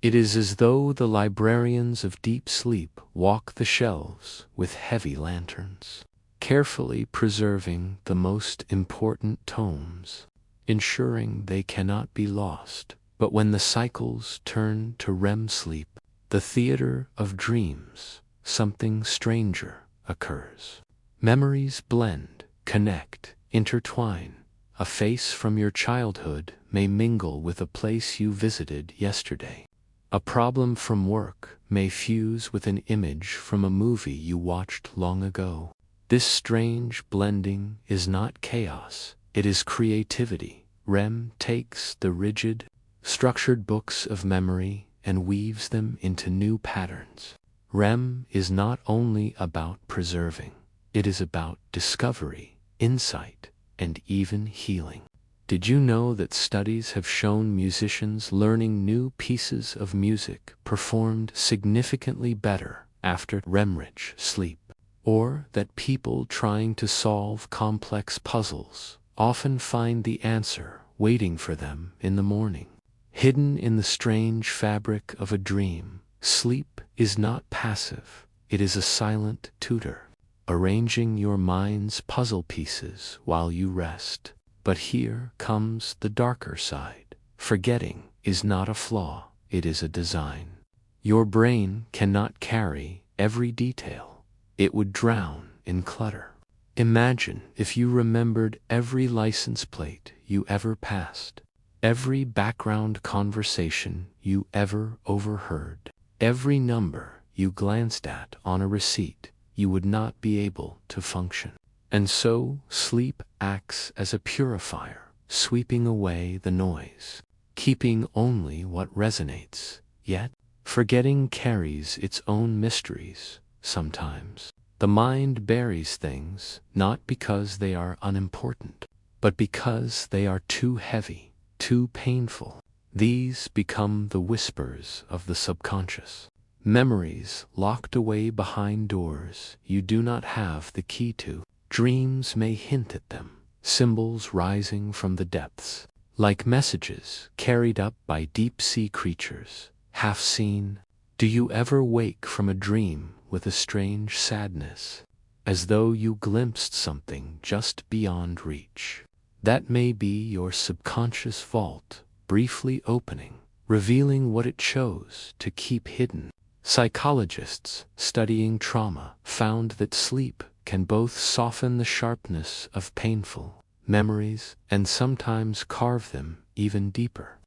S1: It is as though the librarians of deep sleep walk the shelves with heavy lanterns, carefully preserving the most important tomes, ensuring they cannot be lost. But when the cycles turn to REM sleep, the theater of dreams, something stranger occurs. Memories blend, connect, intertwine. A face from your childhood may mingle with a place you visited yesterday. A problem from work may fuse with an image from a movie you watched long ago. This strange blending is not chaos, it is creativity. REM takes the rigid, structured books of memory and weaves them into new patterns. REM is not only about preserving, it is about discovery, insight, and even healing. Did you know that studies have shown musicians learning new pieces of music performed significantly better after REM-rich sleep? Or that people trying to solve complex puzzles often find the answer waiting for them in the morning? Hidden in the strange fabric of a dream, sleep is not passive, it is a silent tutor, arranging your mind's puzzle pieces while you rest. But here comes the darker side. Forgetting is not a flaw, it is a design. Your brain cannot carry every detail. It would drown in clutter. Imagine if you remembered every license plate you ever passed, every background conversation you ever overheard, every number you glanced at on a receipt. You would not be able to function. And so, sleep acts as a purifier, sweeping away the noise, keeping only what resonates. Yet, forgetting carries its own mysteries. Sometimes, the mind buries things not because they are unimportant, but because they are too heavy, too painful. These become the whispers of the subconscious. Memories locked away behind doors you do not have the key to. Dreams may hint at them, symbols rising from the depths, like messages carried up by deep-sea creatures, half seen. Do you ever wake from a dream with a strange sadness, as though you glimpsed something just beyond reach? That may be your subconscious vault, briefly opening, revealing what it chose to keep hidden. Psychologists studying trauma found that sleep can both soften the sharpness of painful memories and sometimes carve them even deeper.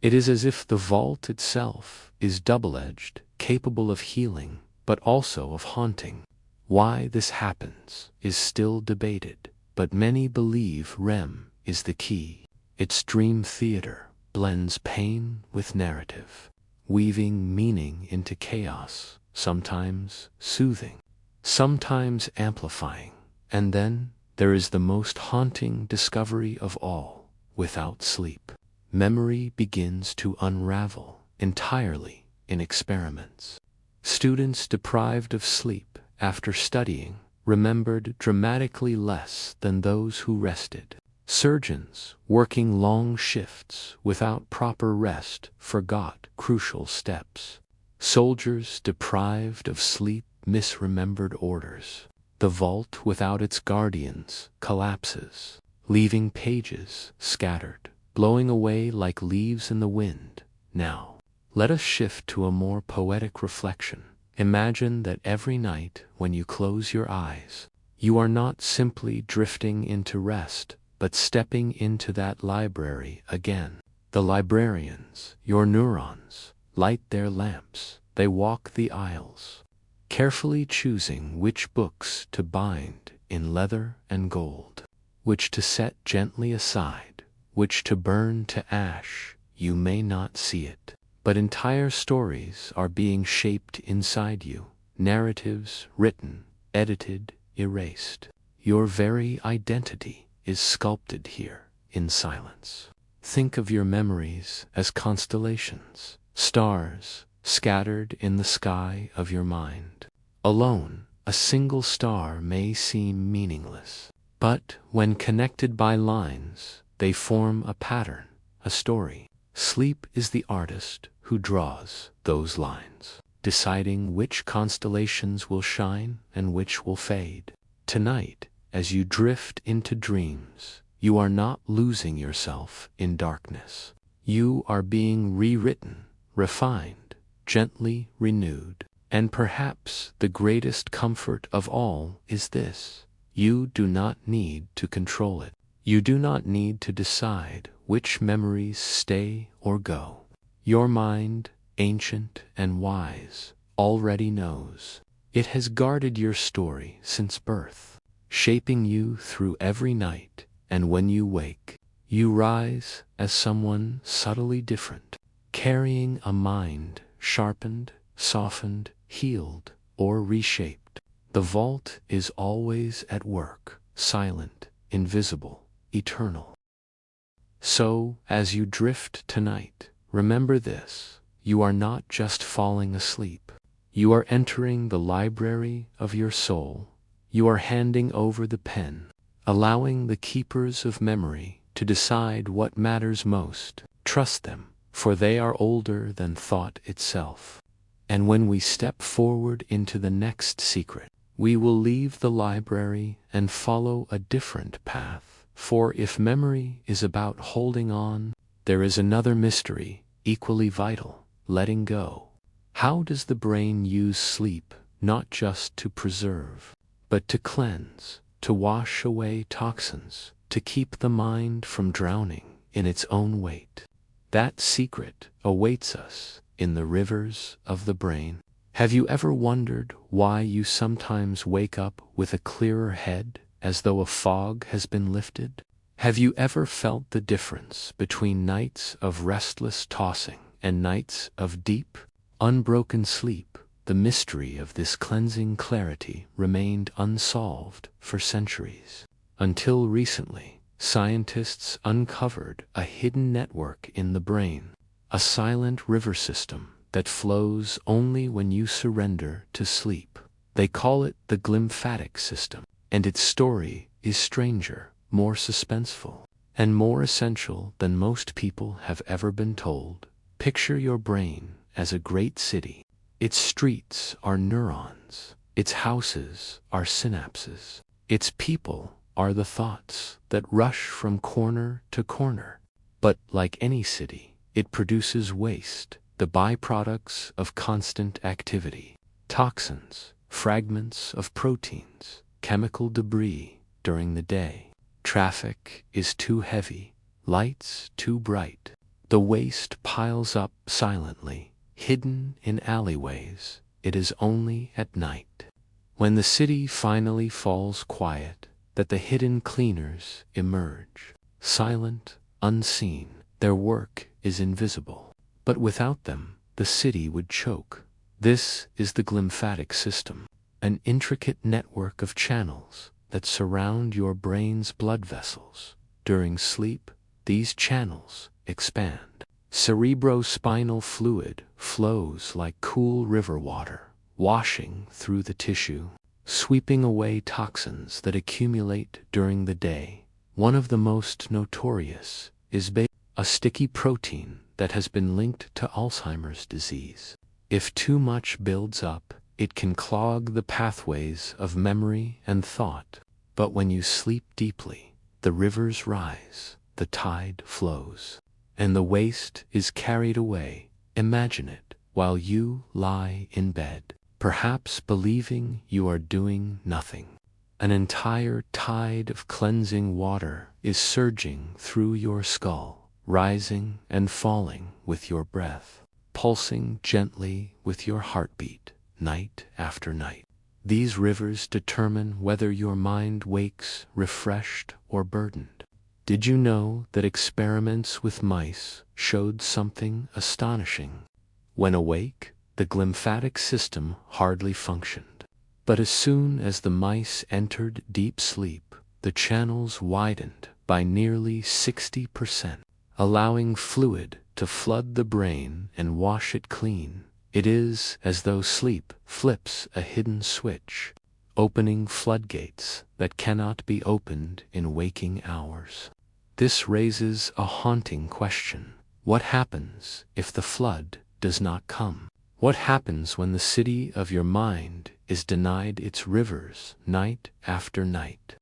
S1: It is as if the vault itself is double-edged, capable of healing, but also of haunting. Why this happens is still debated, but many believe REM is the key. Its dream theater blends pain with narrative, weaving meaning into chaos, sometimes soothing, sometimes amplifying, and then, there is the most haunting discovery of all. Without sleep, memory begins to unravel entirely in experiments. Students deprived of sleep after studying remembered dramatically less than those who rested. Surgeons working long shifts without proper rest forgot crucial steps. Soldiers deprived of sleep misremembered orders. The vault without its guardians collapses, leaving pages scattered, blowing away like leaves in the wind. Now, let us shift to a more poetic reflection. Imagine that every night when you close your eyes, you are not simply drifting into rest, but stepping into that library again. The librarians, your neurons, light their lamps. They walk the aisles, carefully choosing which books to bind in leather and gold, which to set gently aside, which to burn to ash. You may not see it, but entire stories are being shaped inside you, narratives written, edited, erased. Your very identity is sculpted here in silence. Think of your memories as constellations, stars scattered in the sky of your mind. Alone, a single star may seem meaningless, but when connected by lines, they form a pattern, a story. Sleep is the artist who draws those lines, deciding which constellations will shine and which will fade. Tonight, as you drift into dreams, you are not losing yourself in darkness. You are being rewritten, refined, gently renewed. And perhaps the greatest comfort of all is this: you do not need to control it. You do not need to decide which memories stay or go. Your mind, ancient and wise, already knows. It has guarded your story since birth, shaping you through every night, and when you wake, you rise as someone subtly different, carrying a mind sharpened, softened, healed, or reshaped. The vault is always at work, silent, invisible, eternal. So, as you drift tonight, remember this: you are not just falling asleep. You are entering the library of your soul. You are handing over the pen, allowing the keepers of memory to decide what matters most. Trust them, for they are older than thought itself. And when we step forward into the next secret, we will leave the library and follow a different path. For if memory is about holding on, there is another mystery, equally vital: letting go. How does the brain use sleep, not just to preserve, but to cleanse, to wash away toxins, to keep the mind from drowning in its own weight? That secret awaits us in the rivers of the brain. Have you ever wondered why you sometimes wake up with a clearer head, as though a fog has been lifted? Have you ever felt the difference between nights of restless tossing and nights of deep, unbroken sleep? The mystery of this cleansing clarity remained unsolved for centuries, until recently, scientists uncovered a hidden network in the brain, a silent river system that flows only when you surrender to sleep. They call it the glymphatic system, and its story is stranger, more suspenseful, and more essential than most people have ever been told. Picture your brain as a great city. Its streets are neurons, its houses are synapses, its people are the thoughts that rush from corner to corner. But like any city, it produces waste, the byproducts of constant activity: toxins, fragments of proteins, chemical debris during the day. Traffic is too heavy, lights too bright. The waste piles up silently, hidden in alleyways. It is only at night, when the city finally falls quiet, that the hidden cleaners emerge, silent, unseen. Their work is invisible, but without them, the city would choke. This is the glymphatic system, an intricate network of channels that surround your brain's blood vessels. During sleep, these channels expand. Cerebrospinal fluid flows like cool river water, washing through the tissue, sweeping away toxins that accumulate during the day. One of the most notorious is a sticky protein that has been linked to Alzheimer's disease. If too much builds up, it can clog the pathways of memory and thought. But when you sleep deeply, the rivers rise, the tide flows, and the waste is carried away. Imagine it while you lie in bed, perhaps believing you are doing nothing. An entire tide of cleansing water is surging through your skull, rising and falling with your breath, pulsing gently with your heartbeat, night after night. These rivers determine whether your mind wakes refreshed or burdened. Did you know that experiments with mice showed something astonishing? When awake, the glymphatic system hardly functioned. But as soon as the mice entered deep sleep, the channels widened by nearly 60%, allowing fluid to flood the brain and wash it clean. It is as though sleep flips a hidden switch, opening floodgates that cannot be opened in waking hours. This raises a haunting question. What happens if the flood does not come? What happens when the city of your mind is denied its rivers night after night?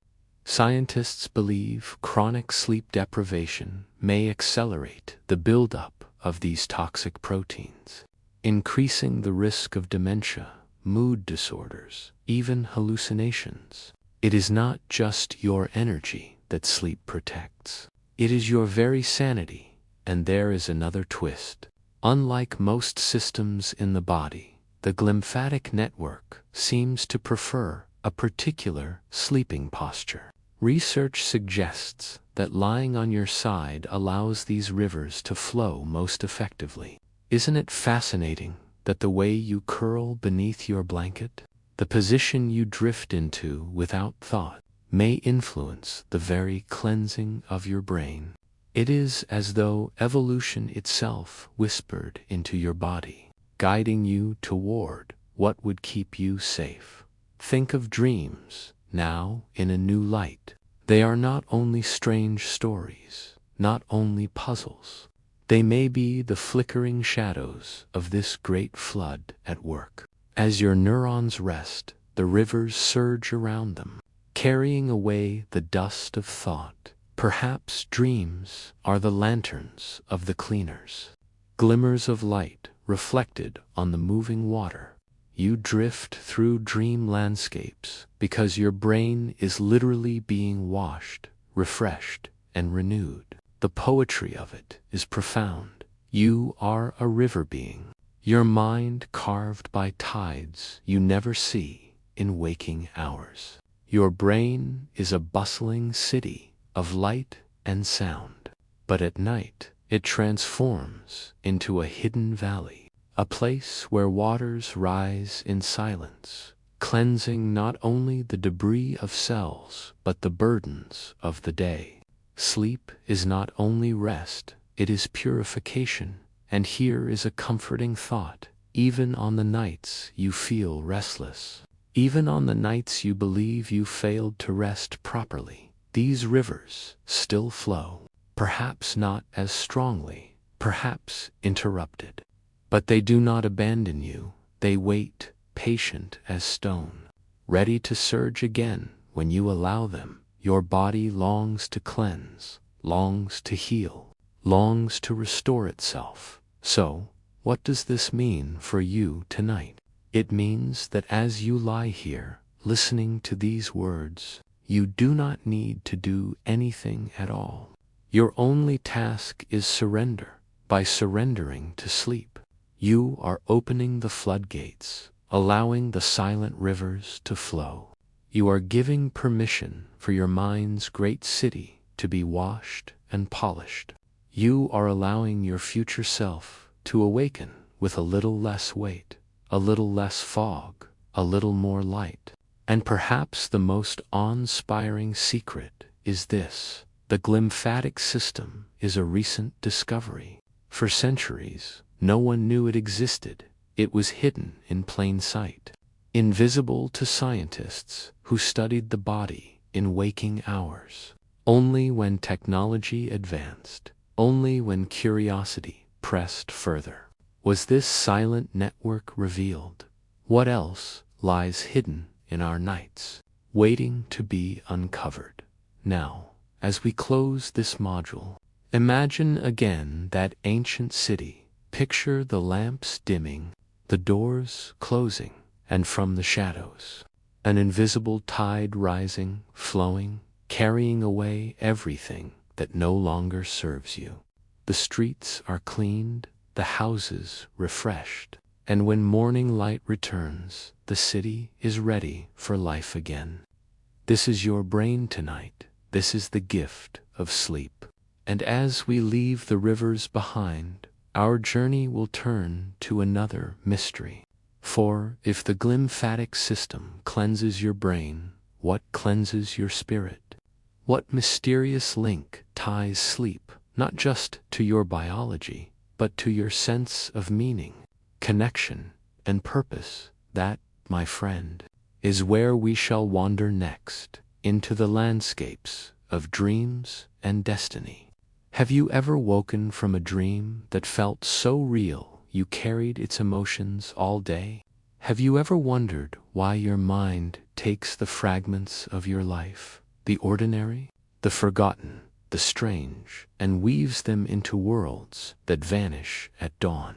S1: Scientists believe chronic sleep deprivation may accelerate the buildup of these toxic proteins, increasing the risk of dementia, mood disorders, even hallucinations. It is not just your energy that sleep protects. It is your very sanity, and there is another twist. Unlike most systems in the body, the glymphatic network seems to prefer a particular sleeping posture. Research suggests that lying on your side allows these rivers to flow most effectively. Isn't it fascinating that the way you curl beneath your blanket, the position you drift into without thought, may influence the very cleansing of your brain? It is as though evolution itself whispered into your body, guiding you toward what would keep you safe. Think of dreams now in a new light. They are not only strange stories, not only puzzles. They may be the flickering shadows of this great flood at work. As your neurons rest, the rivers surge around them, carrying away the dust of thought. Perhaps dreams are the lanterns of the cleaners, glimmers of light reflected on the moving water. You drift through dream landscapes because your brain is literally being washed, refreshed, and renewed. The poetry of it is profound. You are a river being, your mind carved by tides you never see in waking hours. Your brain is a bustling city of light and sound, but at night it transforms into a hidden valley, a place where waters rise in silence, cleansing not only the debris of cells but the burdens of the day. Sleep is not only rest, it is purification, and here is a comforting thought. Even on the nights you feel restless, even on the nights you believe you failed to rest properly, these rivers still flow, perhaps not as strongly, perhaps interrupted. But they do not abandon you. They wait, patient as stone, ready to surge again when you allow them. Your body longs to cleanse, longs to heal, longs to restore itself. So, what does this mean for you tonight? It means that as you lie here, listening to these words, you do not need to do anything at all. Your only task is surrender. By surrendering to sleep, you are opening the floodgates, allowing the silent rivers to flow. You are giving permission for your mind's great city to be washed and polished. You are allowing your future self to awaken with a little less weight, a little less fog, a little more light. And perhaps the most awe-inspiring secret is this: the glymphatic system is a recent discovery. For centuries, no one knew it existed. It was hidden in plain sight, invisible to scientists who studied the body in waking hours. Only when technology advanced, only when curiosity pressed further, was this silent network revealed. What else lies hidden in our nights, waiting to be uncovered? Now, as we close this module, imagine again that ancient city. Picture the lamps dimming, the doors closing, and from the shadows, an invisible tide rising, flowing, carrying away everything that no longer serves you. The streets are cleaned, the houses refreshed, and when morning light returns, the city is ready for life again. This is your brain tonight. This is the gift of sleep. And as we leave the rivers behind, our journey will turn to another mystery. For if the glymphatic system cleanses your brain, what cleanses your spirit? What mysterious link ties sleep not just to your biology, but to your sense of meaning, connection, and purpose? That, my friend, is where we shall wander next, into the landscapes of dreams and destiny. Have you ever woken from a dream that felt so real you carried its emotions all day? Have you ever wondered why your mind takes the fragments of your life, the ordinary, the forgotten, the strange, and weaves them into worlds that vanish at dawn?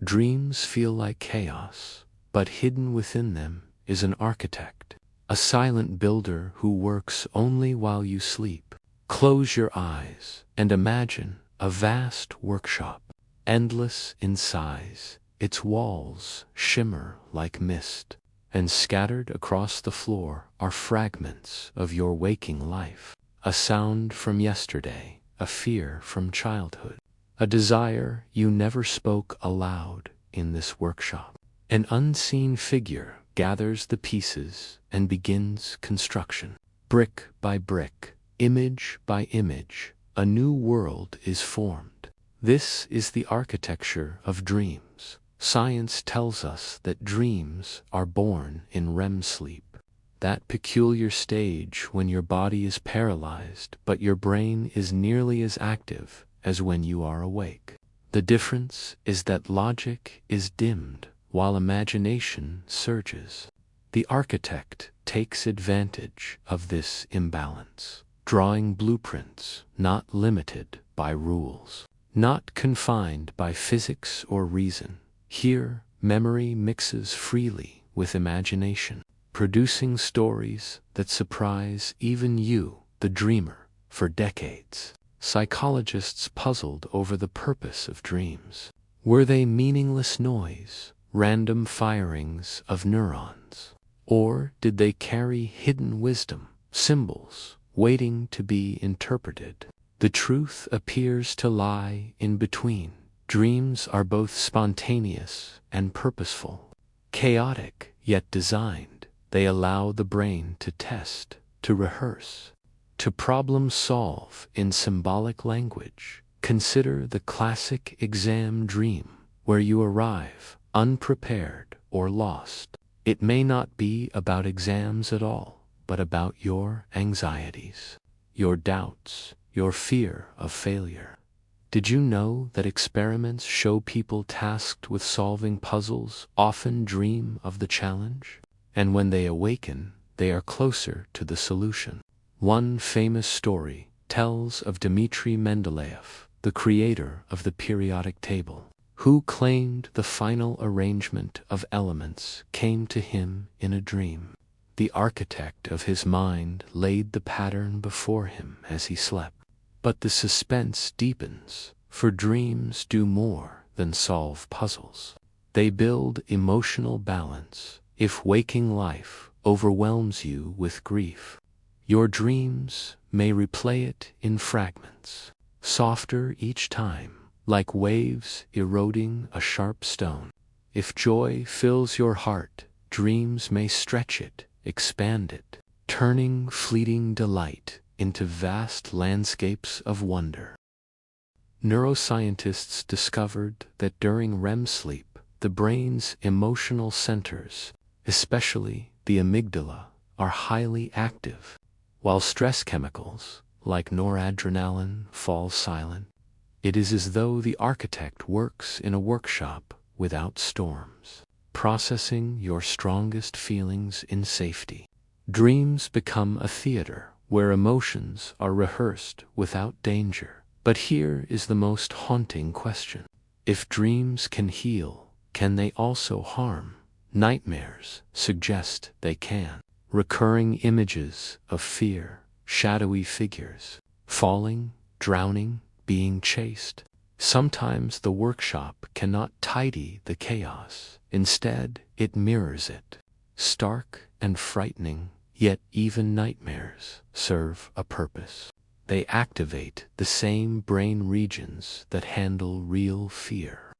S1: Dreams feel like chaos, but hidden within them is an architect, a silent builder who works only while you sleep. Close your eyes and imagine a vast workshop, endless in size. Its walls shimmer like mist, and scattered across the floor are fragments of your waking life. A sound from yesterday, a fear from childhood, a desire you never spoke aloud in this workshop. An unseen figure gathers the pieces and begins construction. Brick by brick, image by image, a new world is formed. This is the architecture of dreams. Science tells us that dreams are born in REM sleep, that peculiar stage when your body is paralyzed but your brain is nearly as active as when you are awake. The difference is that logic is dimmed while imagination surges. The architect takes advantage of this imbalance, drawing blueprints not limited by rules, not confined by physics or reason. Here, memory mixes freely with imagination, producing stories that surprise even you, the dreamer. For decades, psychologists puzzled over the purpose of dreams. Were they meaningless noise, random firings of neurons? Or did they carry hidden wisdom, symbols, waiting to be interpreted? The truth appears to lie in between. Dreams are both spontaneous and purposeful, chaotic yet designed. They allow the brain to test, to rehearse, to problem solve in symbolic language. Consider the classic exam dream, where you arrive unprepared or lost. It may not be about exams at all, but about your anxieties, your doubts, your fear of failure. Did you know that experiments show people tasked with solving puzzles often dream of the challenge? And when they awaken, they are closer to the solution. One famous story tells of Dmitri Mendeleev, the creator of the periodic table, who claimed the final arrangement of elements came to him in a dream. The architect of his mind laid the pattern before him as he slept. But the suspense deepens, for dreams do more than solve puzzles. They build emotional balance. If waking life overwhelms you with grief, your dreams may replay it in fragments, softer each time, like waves eroding a sharp stone. If joy fills your heart, dreams may stretch it expand it, turning fleeting delight into vast landscapes of wonder. Neuroscientists discovered that during REM sleep, the brain's emotional centers, especially the amygdala, are highly active, while stress chemicals, like noradrenaline, fall silent. It is as though the architect works in a workshop without storms, processing your strongest feelings in safety. Dreams become a theater where emotions are rehearsed without danger. But here is the most haunting question. If dreams can heal, can they also harm? Nightmares suggest they can. Recurring images of fear, shadowy figures, falling, drowning, being chased. Sometimes the workshop cannot tidy the chaos. Instead, it mirrors it. Stark and frightening, yet even nightmares serve a purpose. They activate the same brain regions that handle real fear.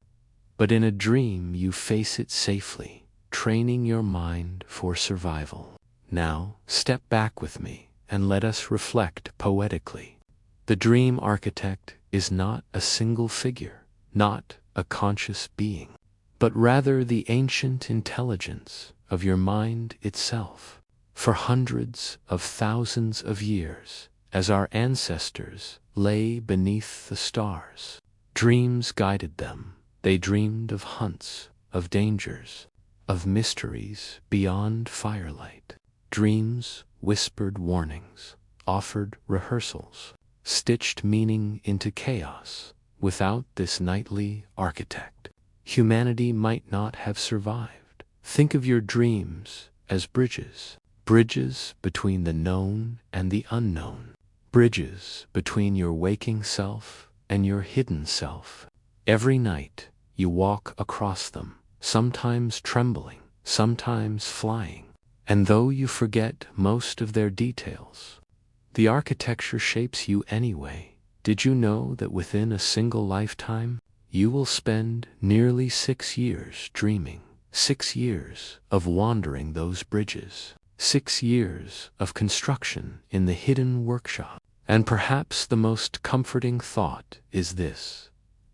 S1: But in a dream, you face it safely, training your mind for survival. Now, step back with me and let us reflect poetically. The dream architect is not a single figure, not a conscious being, but rather the ancient intelligence of your mind itself. For hundreds of thousands of years, as our ancestors lay beneath the stars, dreams guided them. They dreamed of hunts, of dangers, of mysteries beyond firelight. Dreams whispered warnings, offered rehearsals, stitched meaning into chaos. Without this nightly architect, humanity might not have survived. Think of your dreams as bridges. Bridges between the known and the unknown. Bridges between your waking self and your hidden self. Every night you walk across them, sometimes trembling, sometimes flying. And though you forget most of their details, the architecture shapes you anyway. Did you know that within a single lifetime, you will spend nearly 6 years dreaming? 6 years of wandering those bridges. 6 years of construction in the hidden workshop. And perhaps the most comforting thought is this: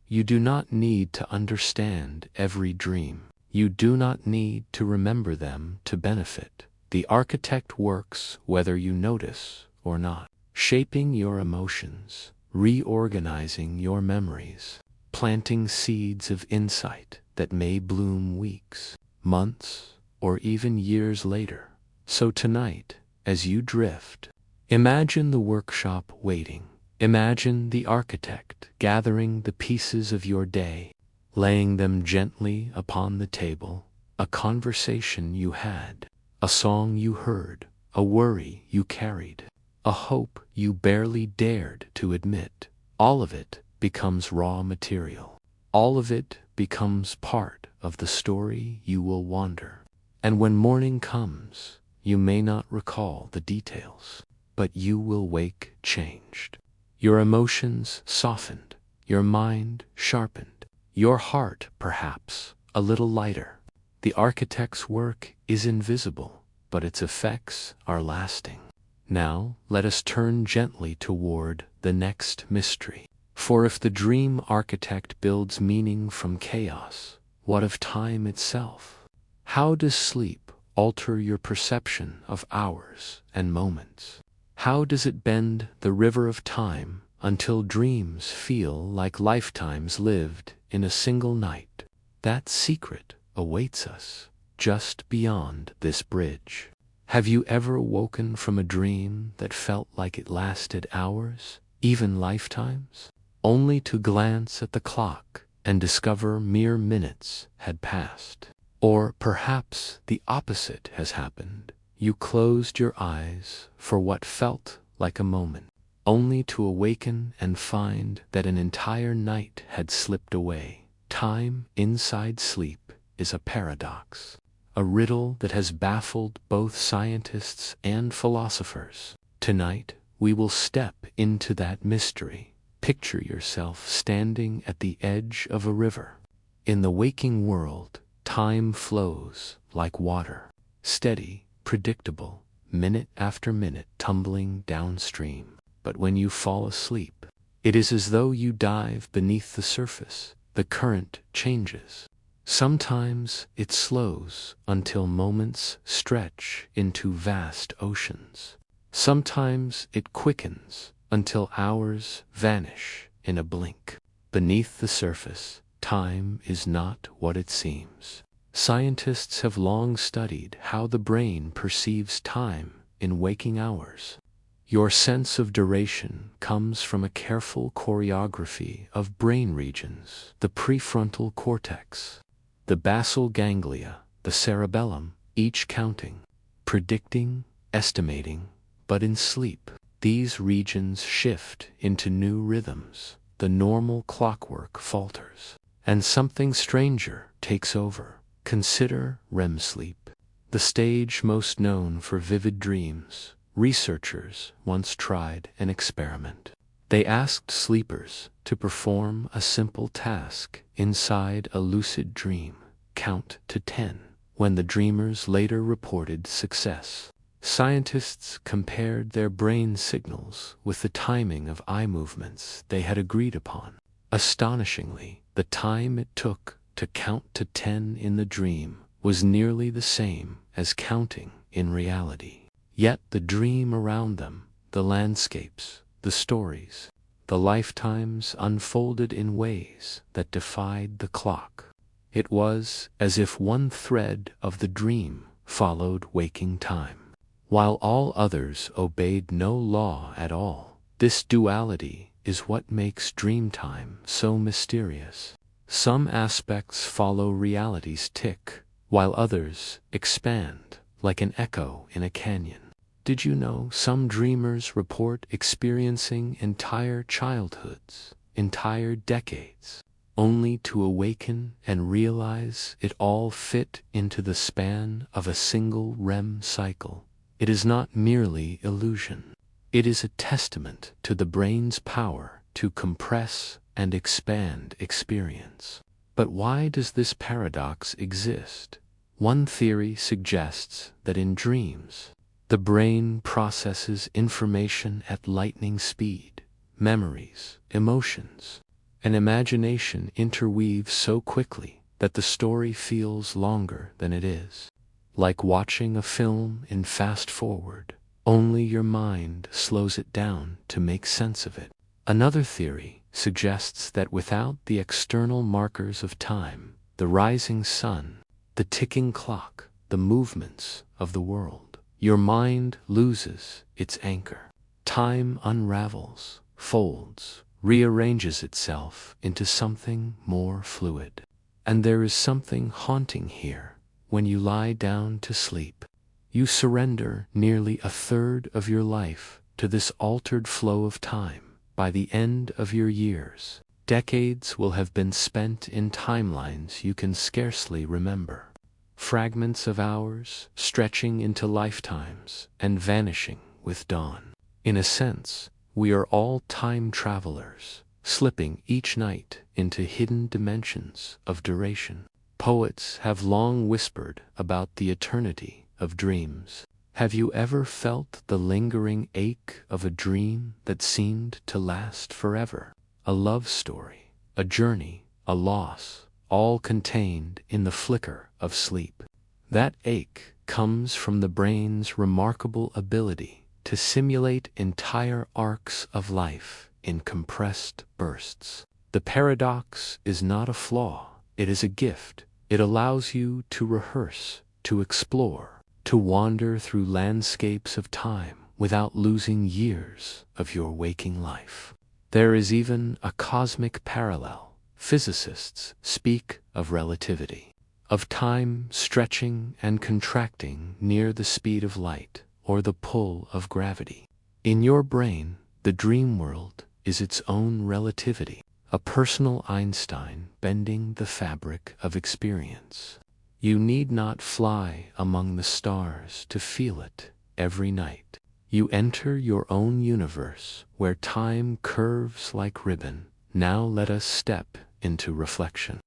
S1: you do not need to understand every dream. You do not need to remember them to benefit. The architect works whether you notice or not, shaping your emotions, reorganizing your memories, planting seeds of insight that may bloom weeks, months, or even years later. So tonight, as you drift, imagine the workshop waiting. Imagine the architect gathering the pieces of your day, laying them gently upon the table. A conversation you had, a song you heard, a worry you carried, a hope you barely dared to admit. All of it becomes raw material. All of it becomes part of the story you will wander. And when morning comes, you may not recall the details, but you will wake changed. Your emotions softened, your mind sharpened, your heart, perhaps, a little lighter. The architect's work is invisible, but its effects are lasting. Now, let us turn gently toward the next mystery. For if the dream architect builds meaning from chaos, what of time itself? How does sleep alter your perception of hours and moments? How does it bend the river of time until dreams feel like lifetimes lived in a single night? That secret awaits us just beyond this bridge. Have you ever woken from a dream that felt like it lasted hours, even lifetimes, only to glance at the clock and discover mere minutes had passed? Or perhaps the opposite has happened. You closed your eyes for what felt like a moment, only to awaken and find that an entire night had slipped away. Time inside sleep is a paradox, a riddle that has baffled both scientists and philosophers. Tonight, we will step into that mystery. Picture yourself standing at the edge of a river. In the waking world, time flows like water, steady, predictable, minute after minute tumbling downstream. But when you fall asleep, it is as though you dive beneath the surface. The current changes. Sometimes it slows until moments stretch into vast oceans. Sometimes it quickens until hours vanish in a blink. Beneath the surface, time is not what it seems. Scientists have long studied how the brain perceives time in waking hours. Your sense of duration comes from a careful choreography of brain regions: the prefrontal cortex, the basal ganglia, the cerebellum, each counting, predicting, estimating. But in sleep, these regions shift into new rhythms. The normal clockwork falters, and something stranger takes over. Consider REM sleep, the stage most known for vivid dreams. Researchers once tried an experiment. They asked sleepers to perform a simple task inside a lucid dream: count to 10. When the dreamers later reported success, scientists compared their brain signals with the timing of eye movements they had agreed upon. Astonishingly, the time it took to count to 10 in the dream was nearly the same as counting in reality. Yet the dream around them, the landscapes, the stories, the lifetimes unfolded in ways that defied the clock. It was as if one thread of the dream followed waking time, while all others obeyed no law at all. This duality is what makes dream time so mysterious. Some aspects follow reality's tick, while others expand like an echo in a canyon. Did you know some dreamers report experiencing entire childhoods, entire decades, only to awaken and realize it all fit into the span of a single REM cycle? It is not merely illusion. It is a testament to the brain's power to compress and expand experience. But why does this paradox exist? One theory suggests that in dreams, the brain processes information at lightning speed. Memories, emotions, and imagination interweave so quickly that the story feels longer than it is. Like watching a film in fast forward, only your mind slows it down to make sense of it. Another theory suggests that without the external markers of time, the rising sun, the ticking clock, the movements of the world, your mind loses its anchor. Time unravels, folds, rearranges itself into something more fluid. And there is something haunting here. When you lie down to sleep, you surrender nearly a third of your life to this altered flow of time. By the end of your years, decades will have been spent in timelines you can scarcely remember. Fragments of hours stretching into lifetimes and vanishing with dawn. In a sense, we are all time travelers, slipping each night into hidden dimensions of duration. Poets have long whispered about the eternity of dreams. Have you ever felt the lingering ache of a dream that seemed to last forever? A love story, a journey, a loss, all contained in the flicker of sleep. That ache comes from the brain's remarkable ability to simulate entire arcs of life in compressed bursts. The paradox is not a flaw, it is a gift. It allows you to rehearse, to explore, to wander through landscapes of time without losing years of your waking life. There is even a cosmic parallel. Physicists speak of relativity, of time stretching and contracting near the speed of light or the pull of gravity. In your brain, the dream world is its own relativity, a personal Einstein bending the fabric of experience. You need not fly among the stars to feel it every night. You enter your own universe where time curves like ribbon. Now let us step into reflection.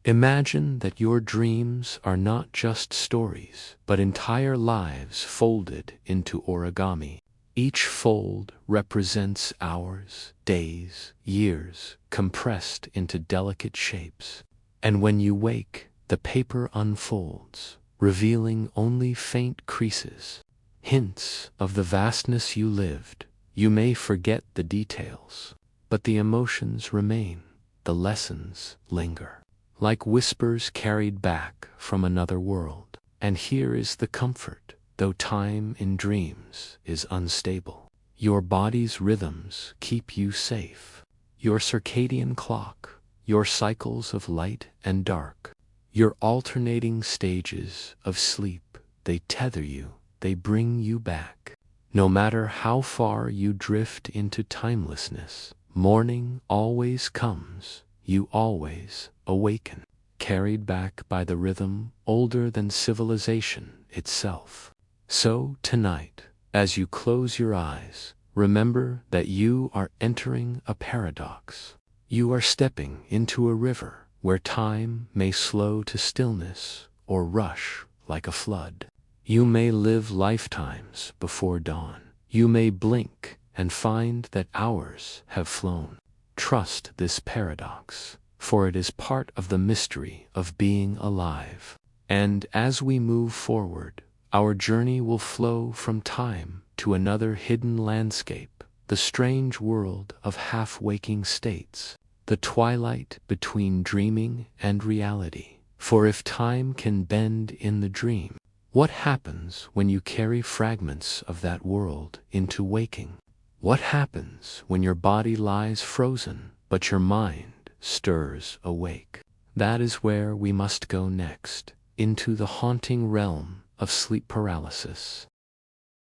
S1: Imagine that your dreams are not just stories, but entire lives folded into origami. Each fold represents hours, days, years, compressed into delicate shapes. And when you wake, the paper unfolds, revealing only faint creases, hints of the vastness you lived. You may forget the details, but the emotions remain, the lessons linger, like whispers carried back from another world. And here is the comfort. Though time in dreams is unstable, your body's rhythms keep you safe. Your circadian clock, your cycles of light and dark, your alternating stages of sleep, they tether you, they bring you back. No matter how far you drift into timelessness, morning always comes, you always awaken, carried back by the rhythm older than civilization itself. So tonight, as you close your eyes, remember that you are entering a paradox. You are stepping into a river where time may slow to stillness or rush like a flood. You may live lifetimes before dawn. You may blink and find that hours have flown. Trust this paradox, for it is part of the mystery of being alive. And as we move forward, our journey will flow from time to another hidden landscape, the strange world of half-waking states, the twilight between dreaming and reality. For if time can bend in the dream, what happens when you carry fragments of that world into waking? What happens when your body lies frozen, but your mind stirs awake? That is where we must go next, into the haunting realm of sleep paralysis.